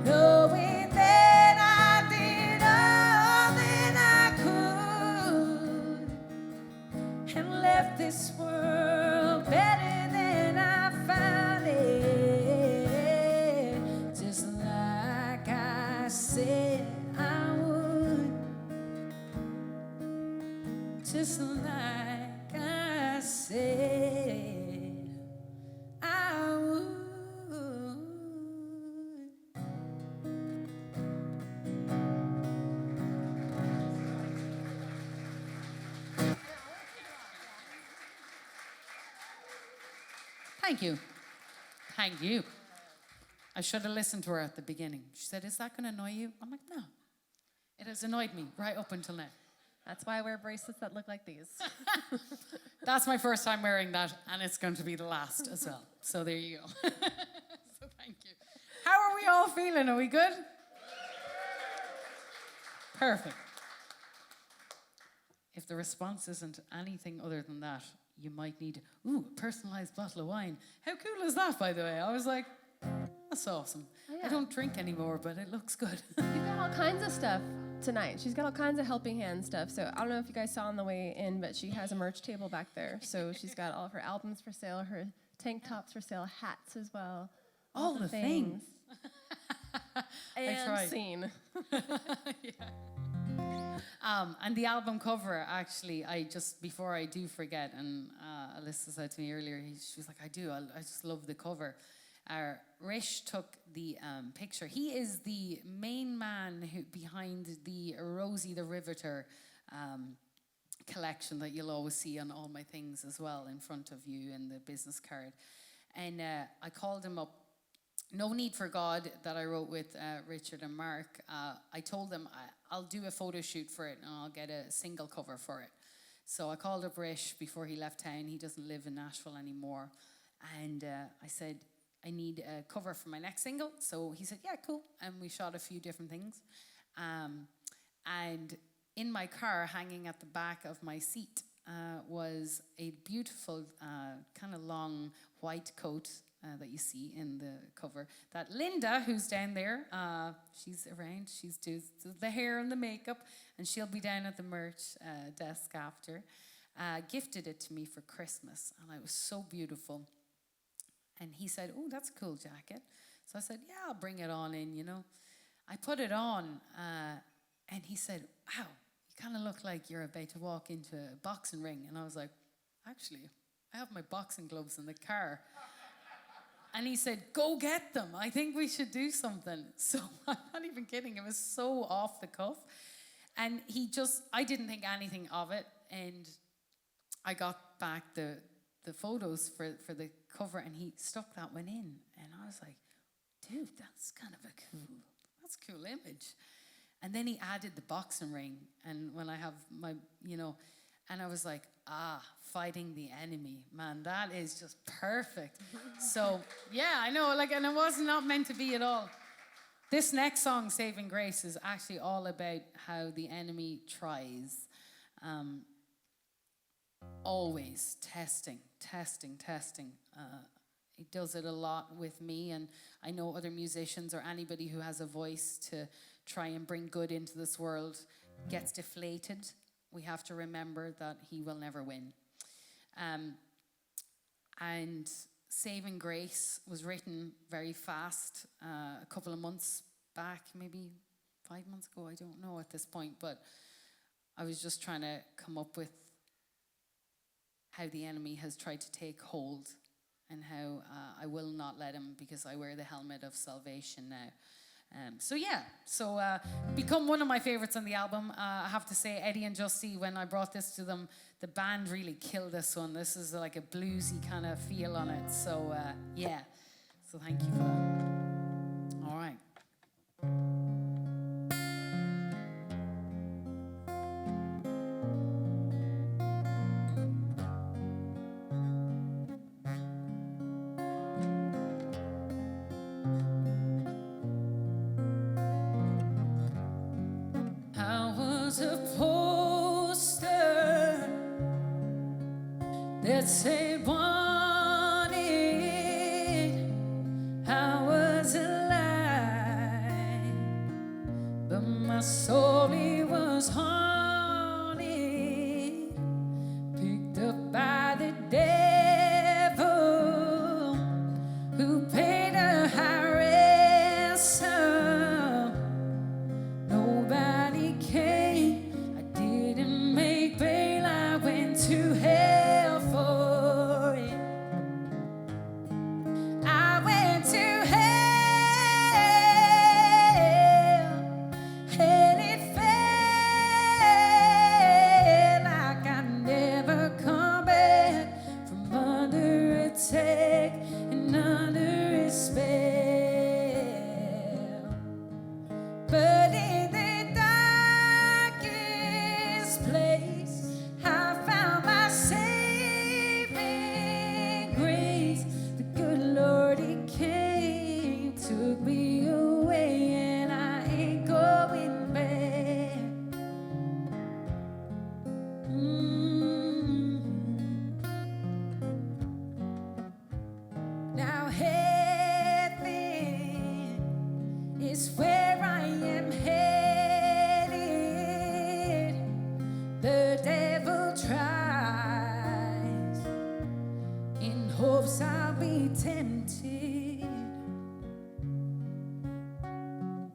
knowing that I did all that I could and left this world better than I found it, just like I said I would, just like I said I would. Thank you. Thank you. I should have listened to her at the beginning. She said, is that going to annoy you? I'm like, no. It has annoyed me right up until now. That's why I wear bracelets that look like these. That's my first time wearing that, and it's going to be the last as well. So there you go. So thank you. How are we all feeling? Are we good? Perfect. If the response isn't anything other than that, you might need, a personalized bottle of wine. How cool is that, by the way? I was like, that's awesome. Oh, yeah. I don't drink anymore, but it looks good. You've got all kinds of stuff tonight. She's got all kinds of helping hand stuff. So I don't know if you guys saw on the way in, but she has a merch table back there. So she's got all of her albums for sale, her tank tops for sale, hats as well. All the things. And I tried. scene. And the album cover, actually, before I do forget, and Alyssa said to me earlier, she was like, I just love the cover. Rish took the picture. He is the main man behind the Rosie the Riveter collection that you'll always see on all my things as well in front of you in the business card. And I called him up. No Need for God that I wrote with Richard and Mark. I told them I'll do a photo shoot for it and I'll get a single cover for it. So I called up Rish before he left town. He doesn't live in Nashville anymore. And I said, I need a cover for my next single. So he said, yeah, cool. And we shot a few different things. And in my car, hanging at the back of my seat, was a beautiful kind of long white coat that you see in the cover. That Linda, who's down there, she's around. She's doing the hair and the makeup, and she'll be down at the merch desk after. Gifted it to me for Christmas, and it was so beautiful. And he said, oh, that's a cool jacket. So I said, yeah, I'll bring it on in, you know. I put it on, and he said, wow, you kind of look like you're about to walk into a boxing ring. And I was like, actually, I have my boxing gloves in the car. And he said, go get them. I think we should do something. So I'm not even kidding. It was so off the cuff. And I didn't think anything of it. And I got back the photos for the cover, and he stuck that one in. And I was like, dude, that's kind of that's a cool image. And then he added the boxing ring. And when I have my, and I was like, fighting the enemy. Man, that is just perfect. So, yeah, I know, and it was not meant to be at all. This next song, Saving Grace, is actually all about how the enemy tries. Always testing. He does it a lot with me, and I know other musicians or anybody who has a voice to try and bring good into this world gets deflated. We have to remember that he will never win. And Saving Grace was written very fast a couple of months back, maybe 5 months ago, I don't know at this point, but I was just trying to come up with how the enemy has tried to take hold and how I will not let him, because I wear the helmet of salvation now. So become one of my favorites on the album. I have to say, Eddie and Justy, when I brought this to them, the band really killed this one. This is like a bluesy kind of feel on it. So so thank you for that. All right. That said wanted, I was alive, but my soul, it was haunted, picked up by the devil, who paid a high ransom. Nobody came, I didn't make bail, I went to hell.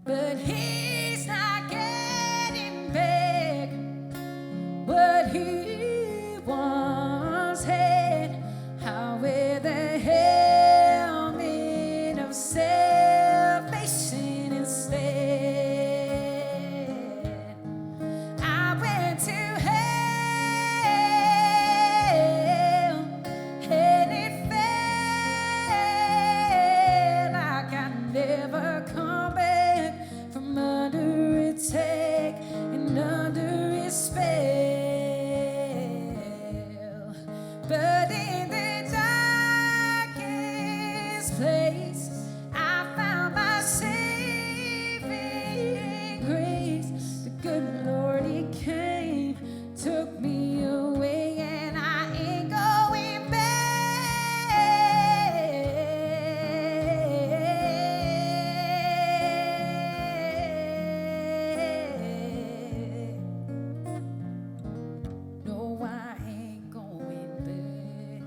but he's not getting back what he once had. How with the helmet of salvation instead, I went to hell and it felt like I never come back from under its attack and under its spell. But in the darkest place, I found my saving grace. The good Lord, He came, took me away, and I ain't going back. No, I ain't going back.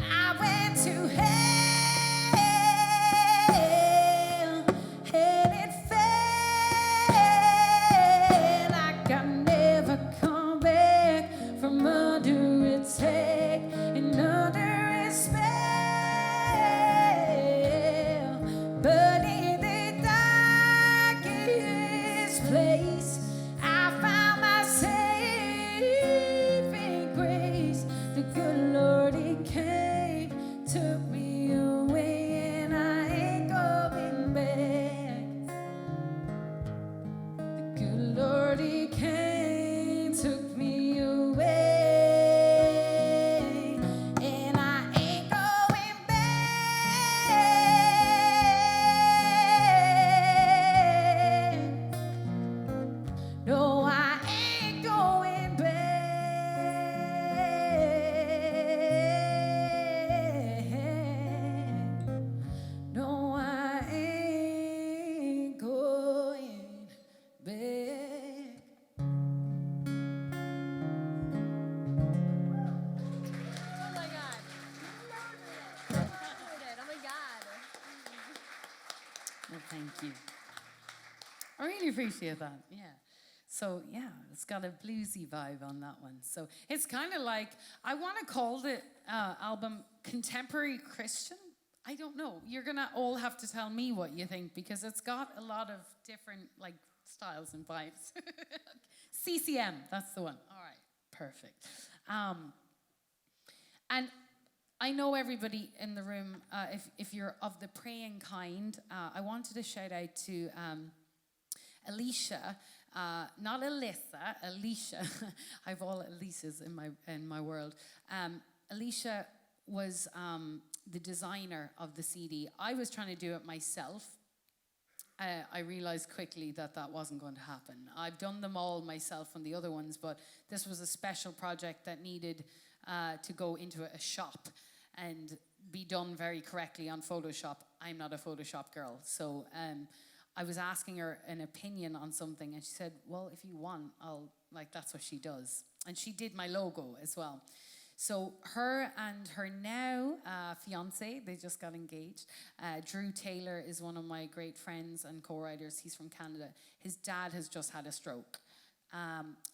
I went to hell and it felt like I never come back from under its attack and under its spell. But in the darkest place, I found my saving grace. The good Lord, He came, took me away, and I ain't going back. The good Lord, He came, took me away, and I ain't going back. No, I ain't going back. No, I ain't going back. Oh my God. Loaded. Oh my God. Well, thank you. I really appreciate that. Yeah. So yeah, it's got a bluesy vibe on that one. So it's kind of like, I want to call the album Contemporary Christian. I don't know. You're gonna all have to tell me what you think, because it's got a lot of different like styles and vibes. CCM, that's the one. All right, perfect. And I know everybody in the room, if you're of the praying kind, I wanted to shout out to Alicia, not Alyssa, Alicia. I have all Alicias in my world. Alicia was the designer of the CD. I was trying to do it myself. I realized quickly that wasn't going to happen. I've done them all myself on the other ones, but this was a special project that needed to go into a shop and be done very correctly on Photoshop. I'm not a Photoshop girl, so I was asking her an opinion on something, and she said, well, if you want, that's what she does. And she did my logo as well. So her and her now fiance, they just got engaged. Drew Taylor is one of my great friends and co-writers. He's from Canada. His dad has just had a stroke.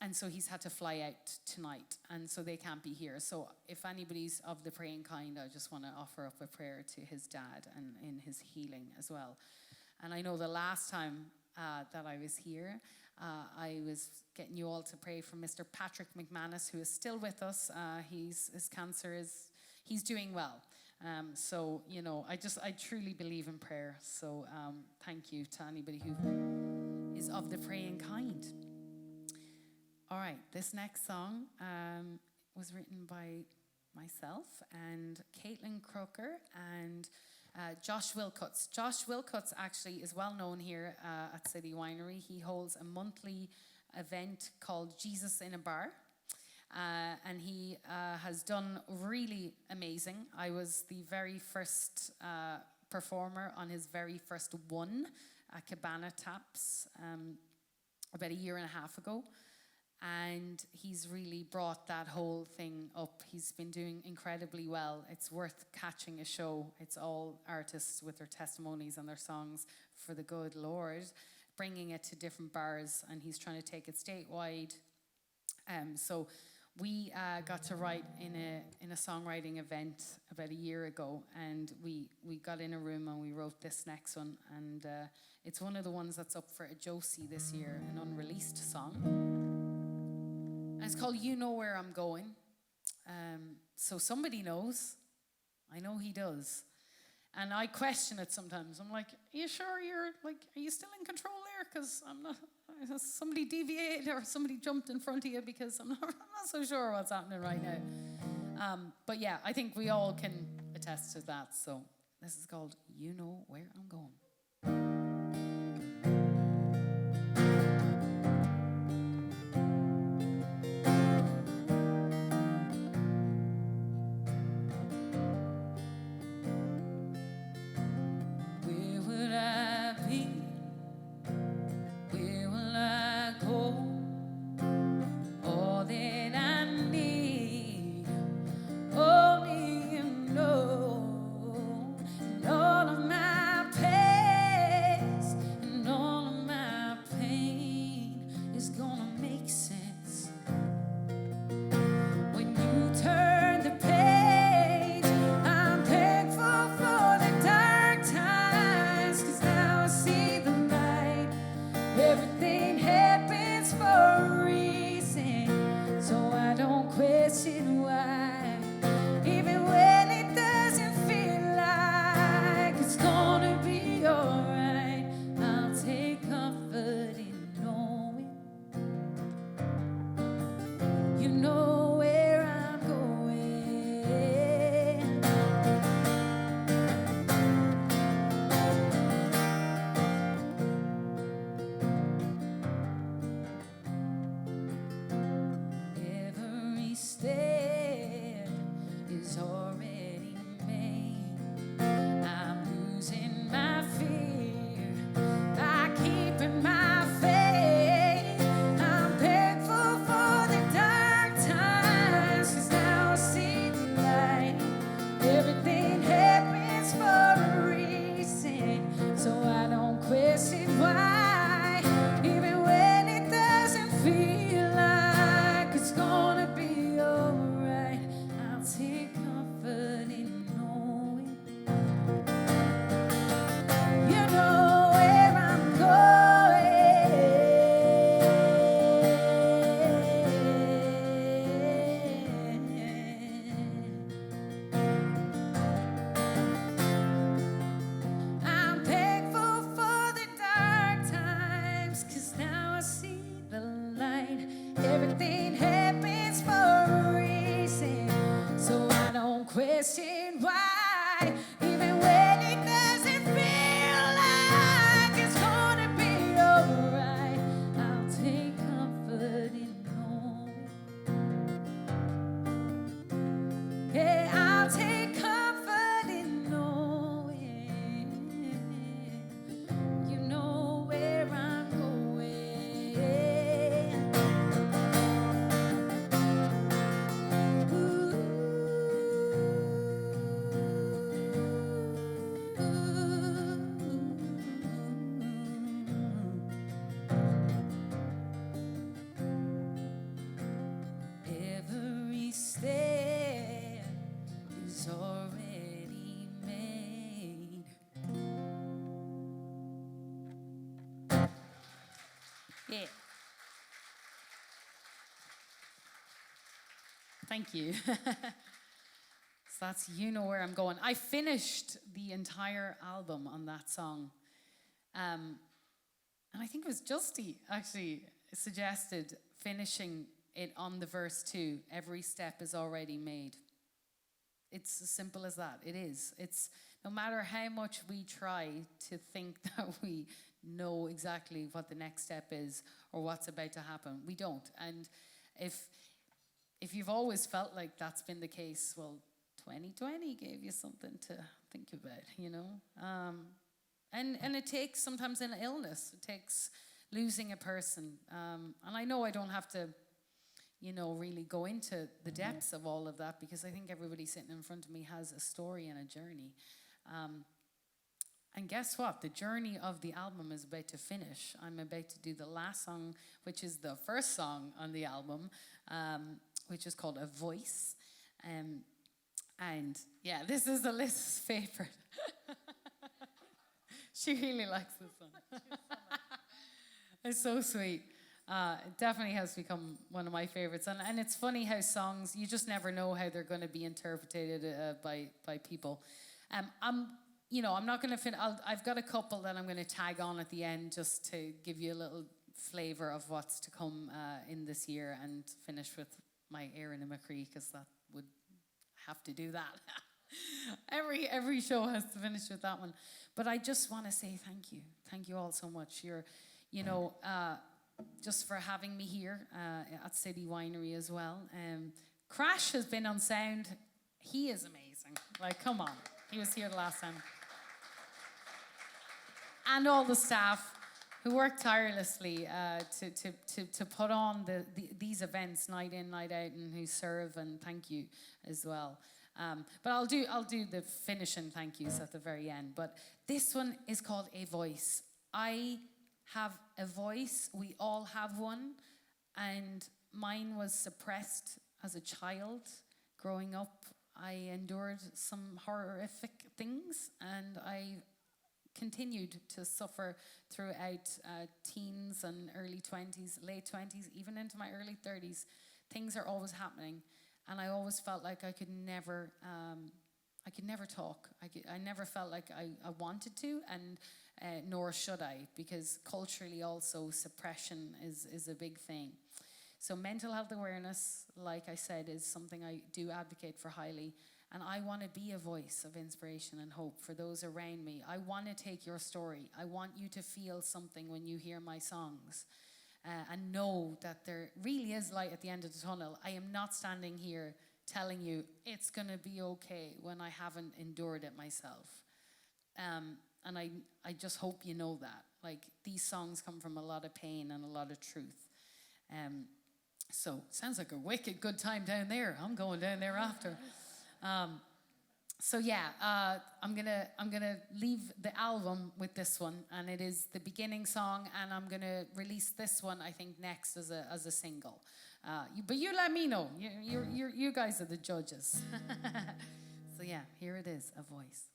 And so he's had to fly out tonight, and so they can't be here. So if anybody's of the praying kind, I just want to offer up a prayer to his dad and in his healing as well. And I know the last time that I was here, I was getting you all to pray for Mr. Patrick McManus, who is still with us. His cancer he's doing well. So, you know, I truly believe in prayer. So thank you to anybody who is of the praying kind. All right, this next song was written by myself and Caitlin Croker and Josh Wilcutts. Josh Wilcutts actually is well known here at City Winery. He holds a monthly event called Jesus in a Bar. And he has done really amazing. I was the very first performer on his very first one at Cabana Taps about a year and a half ago. and he's really brought that whole thing up. He's been doing incredibly well. It's worth catching a show. It's all artists with their testimonies and their songs for the good Lord, bringing it to different bars, and he's trying to take it statewide. So we got to write in a songwriting event about a year ago, and we got in a room and we wrote this next one, and it's one of the ones that's up for a Josie this year, an unreleased song. And it's called You Know Where I'm Going. So somebody knows. I know he does. And I question it sometimes. I'm like, are you sure are you still in control there? Because I'm not, has somebody deviated or somebody jumped in front of you, because I'm not so sure what's happening right now. But yeah, I think we all can attest to that. So this is called You Know Where I'm Going. Yeah. Thank you. So that's You Know Where I'm Going. I finished the entire album on that song. And I think it was Justy actually suggested finishing it on the verse 2. Every step is already made. It's as simple as that. It is. It's no matter how much we try to think that we know exactly what the next step is or what's about to happen, we don't. And if you've always felt like that's been the case, well, 2020 gave you something to think about, you know. And it takes sometimes an illness. It takes losing a person. And I know I don't have to really go into the depths of all of that, because I think everybody sitting in front of me has a story and a journey. And guess what? The journey of the album is about to finish. I'm about to do the last song, which is the first song on the album, which is called A Voice. And yeah, this is Alyssa's favorite. She really likes this one. It's so sweet. It definitely has become one of my favorites. And it's funny how songs, you just never know how they're going to be interpreted by people. I'm not going to I've got a couple that I'm going to tag on at the end just to give you a little flavor of what's to come in this year, and finish with my Éireann and McCree, because that would have to do that. Every show has to finish with that one. But I just want to say thank you. Thank you all so much. Just for having me here at City Winery as well. Crash has been on sound. He is amazing. Like, come on. He was here the last time. And all the staff who work tirelessly to put on these events night in, night out, and who serve, and thank you as well. But I'll do the finishing thank yous at the very end. But this one is called A Voice. I have a voice. We all have one. And mine was suppressed as a child growing up. I endured some horrific things, and I continued to suffer throughout teens and early 20s, late 20s, even into my early 30s. Things are always happening, and I always felt like I could never talk. I never felt like I wanted to, and nor should I, because culturally also suppression is a big thing. So mental health awareness, like I said, is something I do advocate for highly. And I want to be a voice of inspiration and hope for those around me. I want to take your story. I want you to feel something when you hear my songs. And know that there really is light at the end of the tunnel. I am not standing here telling you it's going to be okay when I haven't endured it myself. And I just hope you know that. Like, these songs come from a lot of pain and a lot of truth. So, sounds like a wicked good time down there. I'm going down there after. I'm gonna leave the album with this one, and it is the beginning song, and I'm gonna release this one, I think, next as a single. But you let me know. You guys are the judges. So yeah, here it is, A Voice.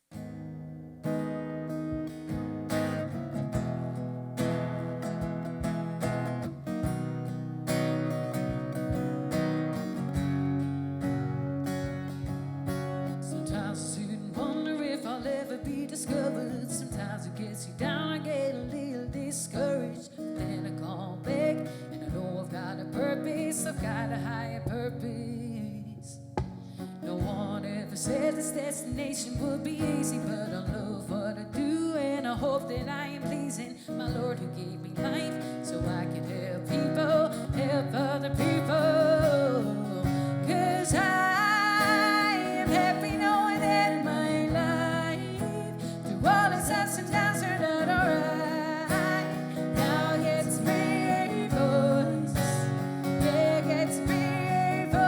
Discovered. Sometimes it gets you down, I get a little discouraged. Then I call back, and I know I've got a purpose, I've got a higher purpose. No one ever said this destination would be easy, but I love what I do, and I hope that I am pleasing my Lord who gave me life, so I can help people, help other people. 'Cause I am happy knowing that my life, through all its ups and downs, turned out alright. Now I get to be a voice. Yeah, I get to be a voice.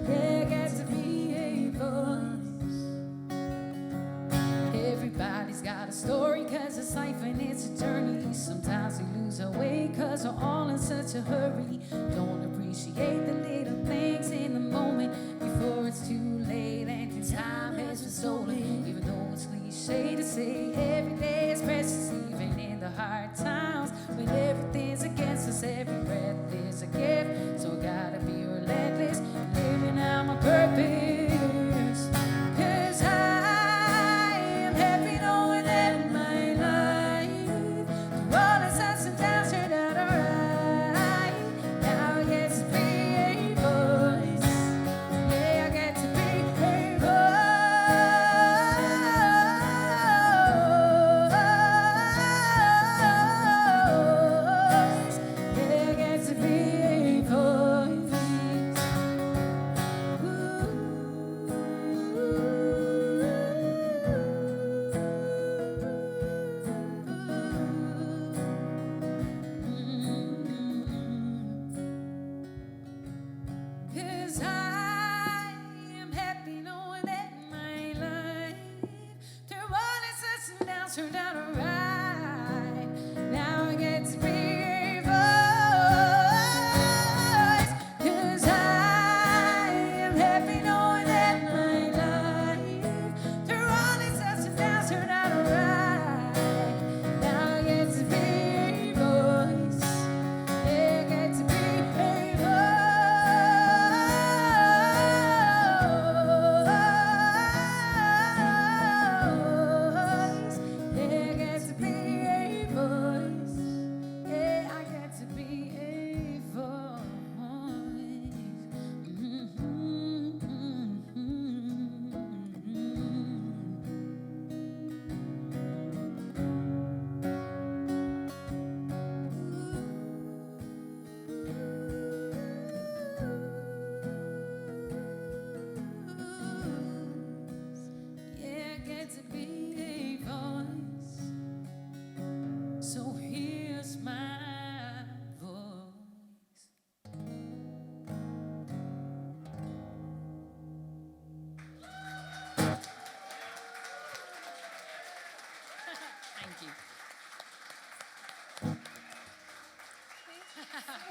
Yeah, I get to be a voice. Everybody's got a story, 'cause it's life and it's a journey. Sometimes we lose our way 'cause we're all in such a hurry. Don't appreciate the little things in the moment before it's too late and your time has been stolen. Even though it's cliche to say every day is precious, even in the hard times when everything's against us, every breath is a gift. So I gotta be relentless, living out my purpose. 'Cause I am happy knowing that my life, through all its ups and downs, turned out alright. Now I get to be a voice. Yeah, I get to be a voice.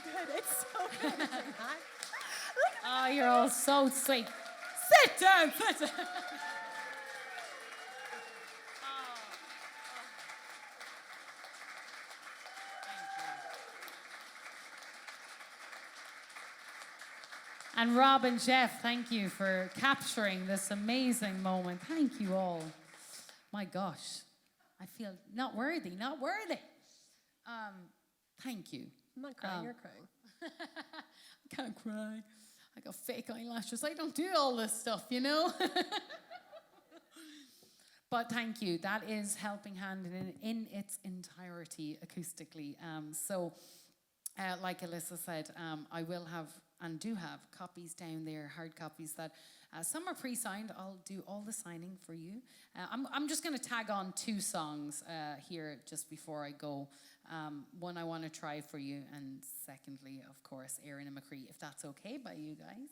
Good. It's so good. Is it not? Oh, you're all so sweet. Sit down, sit down. And Rob and Jeff, thank you for capturing this amazing moment. Thank you all. My gosh, I feel not worthy, not worthy. Thank you. I'm not crying, you're crying. I can't cry. I got fake eyelashes. I don't do all this stuff, you know? But thank you. That is Helping Hand in its entirety acoustically. Like Alyssa said, I will have and do have copies down there, hard copies that some are pre-signed. I'll do all the signing for you. I'm just going to tag on 2 songs here just before I go. One I want to try for you, and secondly, of course, Erin and McCree, if that's okay by you guys.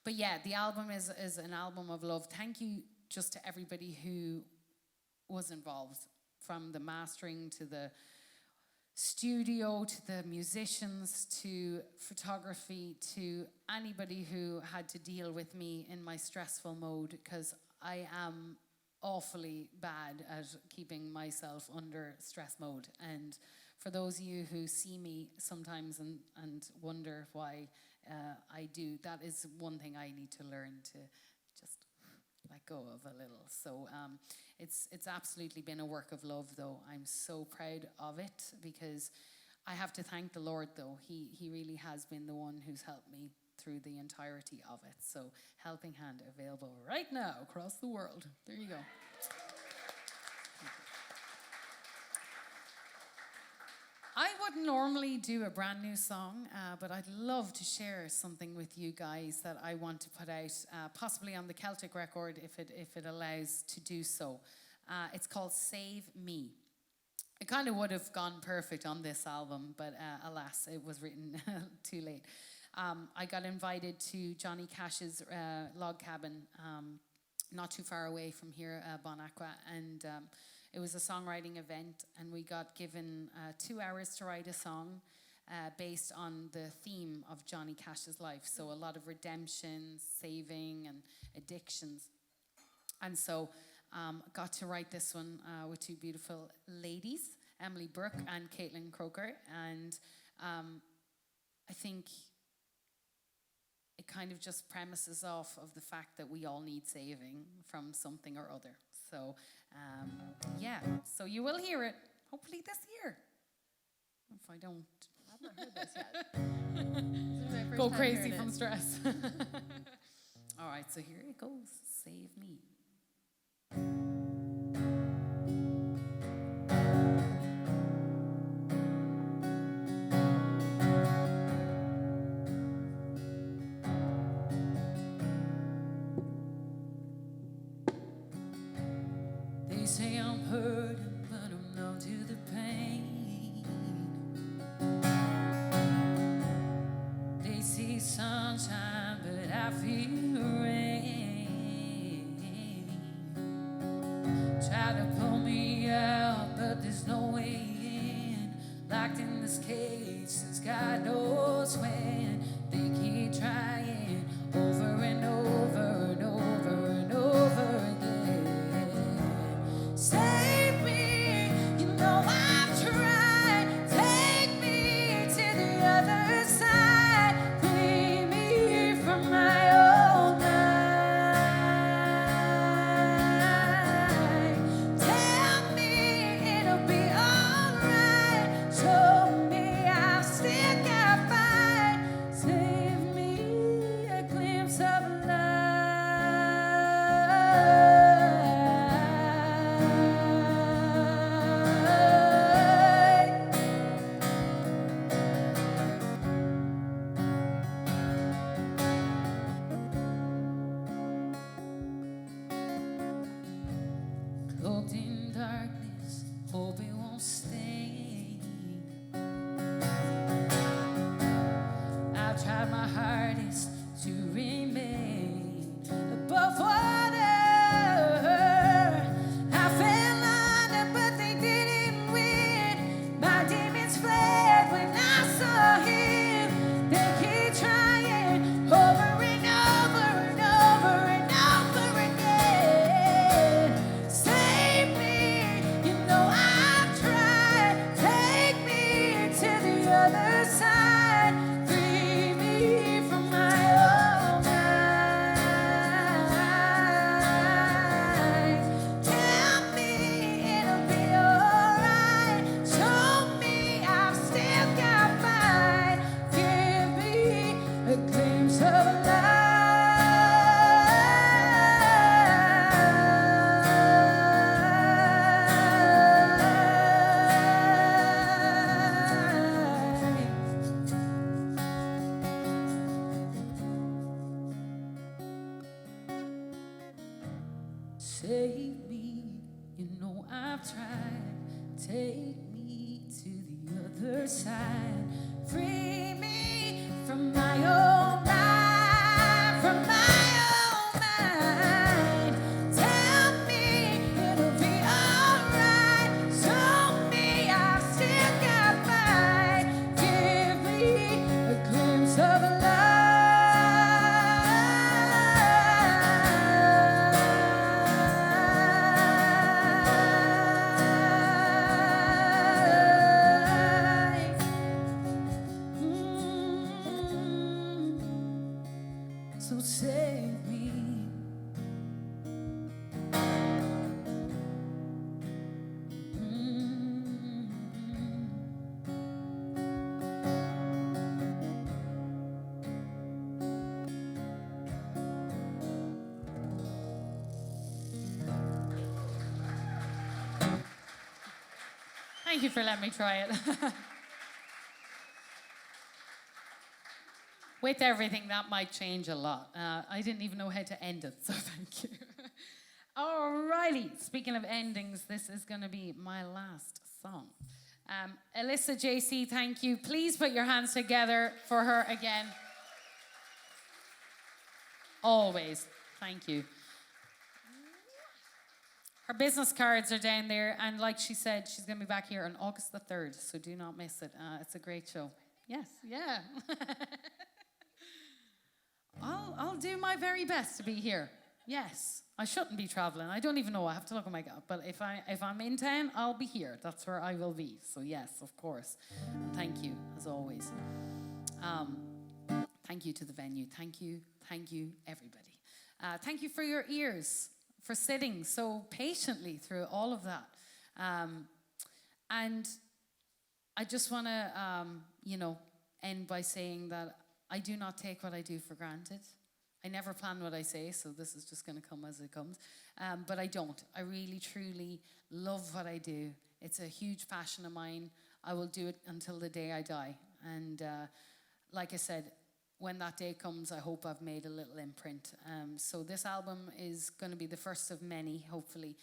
But yeah, the album is an album of love. Thank you just to everybody who was involved, from the mastering to the studio, to the musicians, to photography, to anybody who had to deal with me in my stressful mode, because I am awfully bad at keeping myself under stress mode. And for those of you who see me sometimes and wonder why I do, that is one thing I need to learn to just let go of a little. So it's absolutely been a work of love, though. I'm so proud of it, because I have to thank the Lord, though. He really has been the one who's helped me through the entirety of it. So Helping Hand available right now across the world. There you go. I wouldn't normally do a brand new song, but I'd love to share something with you guys that I want to put out, possibly on the Celtic record if it allows to do so. It's called Save Me. It kind of would have gone perfect on this album, but alas, it was written too late. I got invited to Johnny Cash's log cabin, not too far away from here, Bon Aqua, and it was a songwriting event, and we got given 2 hours to write a song based on the theme of Johnny Cash's life. So a lot of redemption, saving, and addictions. And so got to write this one with 2 beautiful ladies, Emily Brooke and Caitlin Croker. And I think it kind of just premises off of the fact that we all need saving from something or other. So, yeah. So you will hear it, hopefully this year. If I don't... I've not heard this yet. This is my first go time crazy hearing from it. stress. All right, so here it goes. Save Me. They say I'm hurting, but I'm numb to the pain. They see sunshine, but I feel rain. Try to pull me out, but there's no way in. Locked in this cage since God knows when. They keep trying over and over and over and over again. Save me, you know I've tried. Take me to the other side. Free me from my own mind. Tell me it'll be alright. Show me I've still got fight. save me. You know I've tried. Take me to the other side. Free me from my own mind, from my own mind. Tell me it'll be alright. Show me I've still got mine. Give me a glimpse of life. So save me. Thank you for letting me try it. With everything, that might change a lot. I didn't even know how to end it, so thank you. Alrighty, speaking of endings, this is going to be my last song. Alyssa JC, thank you. Please put your hands together for her again. Always, thank you. Her business cards are down there, and like she said, she's going to be back here on August the 3rd, so do not miss it. It's a great show. Yes, yeah. I'll do my very best to be here. Yes, I shouldn't be traveling. I don't even know. I have to look at my God. But if I'm in town, I'll be here. That's where I will be. So yes, of course. And thank you, as always. Thank you to the venue. Thank you, everybody. Thank you for your ears, for sitting so patiently through all of that. And I just want to, end by saying that I do not take what I do for granted. I never plan what I say, so this is just going to come as it comes. But I don't. I really, truly love what I do. It's a huge passion of mine. I will do it until the day I die. And like I said, when that day comes, I hope I've made a little imprint. So this album is going to be the first of many, hopefully.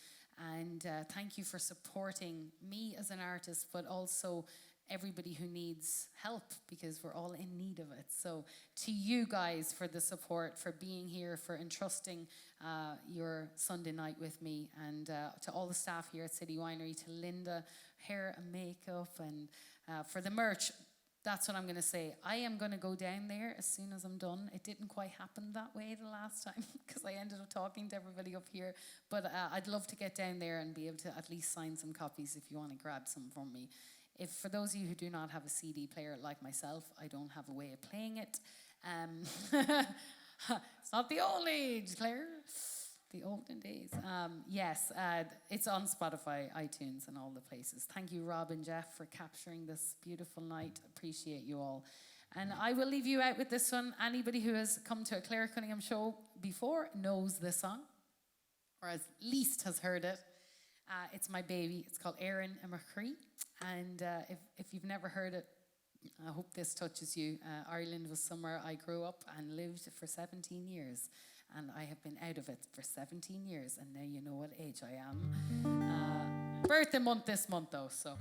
And thank you for supporting me as an artist, but also everybody who needs help, because we're all in need of it. So to you guys for the support, for being here, for entrusting your Sunday night with me, and to all the staff here at City Winery, to Linda, hair and makeup, and for the merch. That's what I'm going to say. I am going to go down there as soon as I'm done. It didn't quite happen that way the last time because I ended up talking to everybody up here. But I'd love to get down there and be able to at least sign some copies if you want to grab some from me. If for those of you who do not have a CD player like myself, I don't have a way of playing it. It's not the old age, Claire. The olden days. Yes, it's on Spotify, iTunes, and all the places. Thank you, Rob and Jeff, for capturing this beautiful night. Appreciate you all. And I will leave you out with this one. Anybody who has come to a Clare Cunningham show before knows this song, or at least has heard it. It's my baby. It's called Erin and McCree. And if you've never heard it, I hope this touches you. Ireland was somewhere I grew up and lived for 17 years. And I have been out of it for 17 years. And now you know what age I am. Birthday month this month, though. So,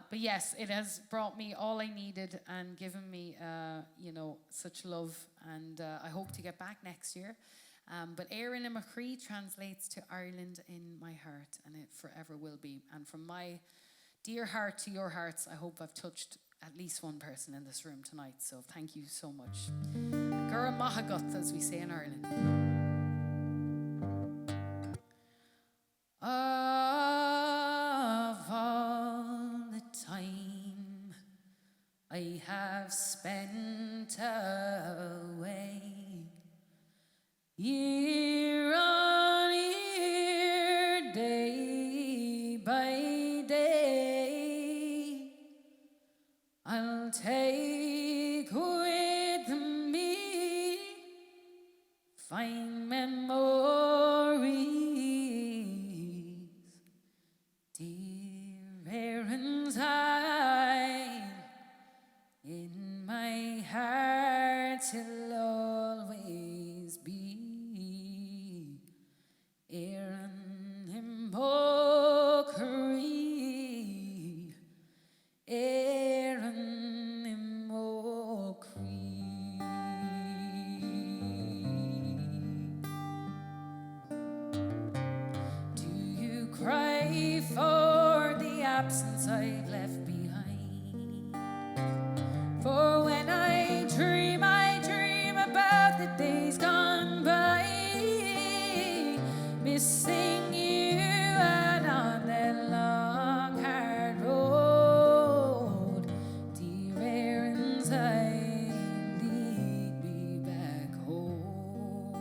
but yes, it has brought me all I needed and given me, such love. And I hope to get back next year. But Erin and McCree translates to Ireland in my heart, and it forever will be. And from my dear heart to your hearts, I hope I've touched at least one person in this room tonight. So thank you so much. Gura Mahagut, as we say in Ireland. Of all the time I have spent away, year on year, day by day, I'll take with me fine memories, dear Erin's eye, in my heart till always be. Erin absence I've left behind. For when I dream about the days gone by, missing you out on that long hard road. Dear errands I lead me back home.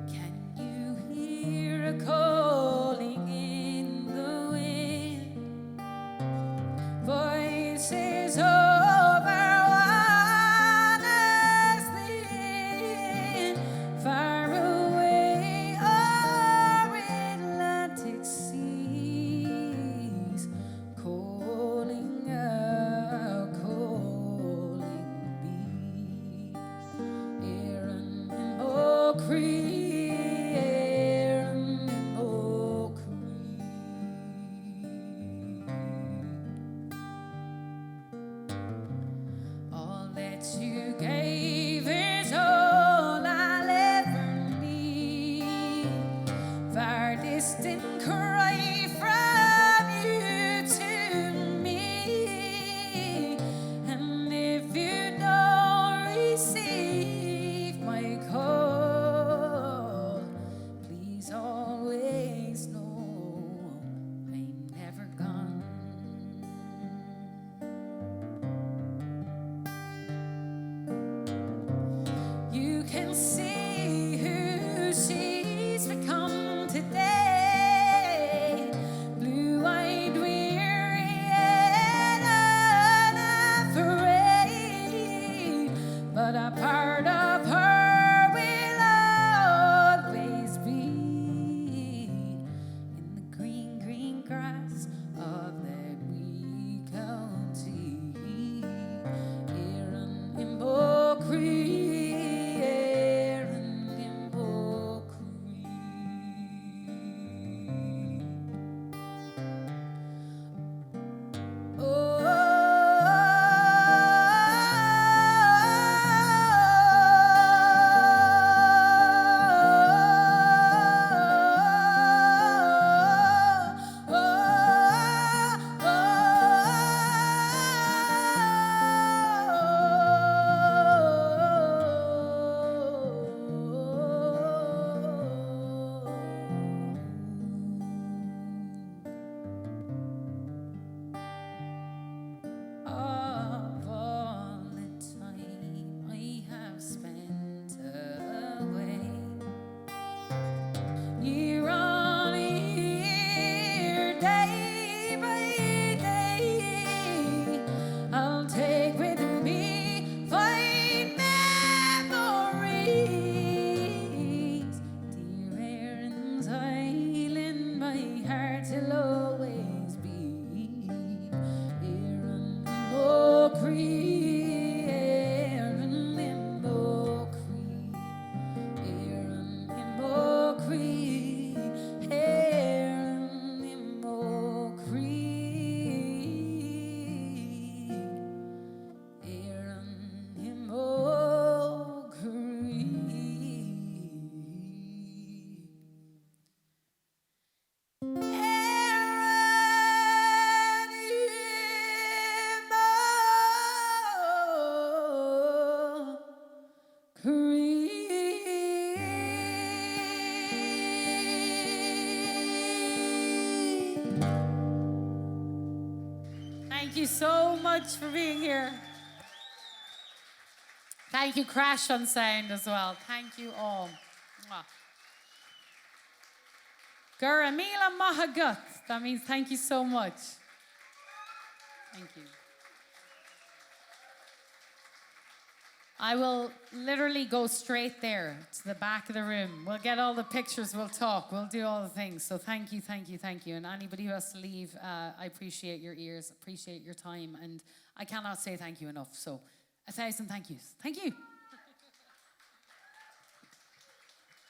Can you hear a calling in the wind? Voices over waters thin, far away o'er Atlantic seas, calling out, calling me. Aaron and O'Cree, Aaron and O'Cree. All that you gave is all I'll ever need. Far distant cry from you to me. And if you don't receive my call, please always know I'm never gone. You can see who she's become today. Blue-eyed, weary, and unafraid. But a part of her will always be in the green, green grass of that wee county. Aaron and O'Cree, Aaron and O'Cree. Of all the time I have spent away, year on year, day by day, I'll take with me fine memories. Dear Aaron's Island, my heart will always be. Aaron and O'Cree, Aaron and O'Cree, Aaron and O'Cree, Aaron and O'Cree, Aaron and O'Cree. Thank you so much for being here. Thank you, Crash on Sound as well. Thank you all. Gura Mila Mahagut. That means thank you so much. Thank you. I will literally go straight there to the back of the room. We'll get all the pictures, we'll talk, we'll do all the things. So thank you, thank you, thank you. And anybody who has to leave, I appreciate your ears, appreciate your time, and I cannot say thank you enough. So 1,000 thank yous. Thank you.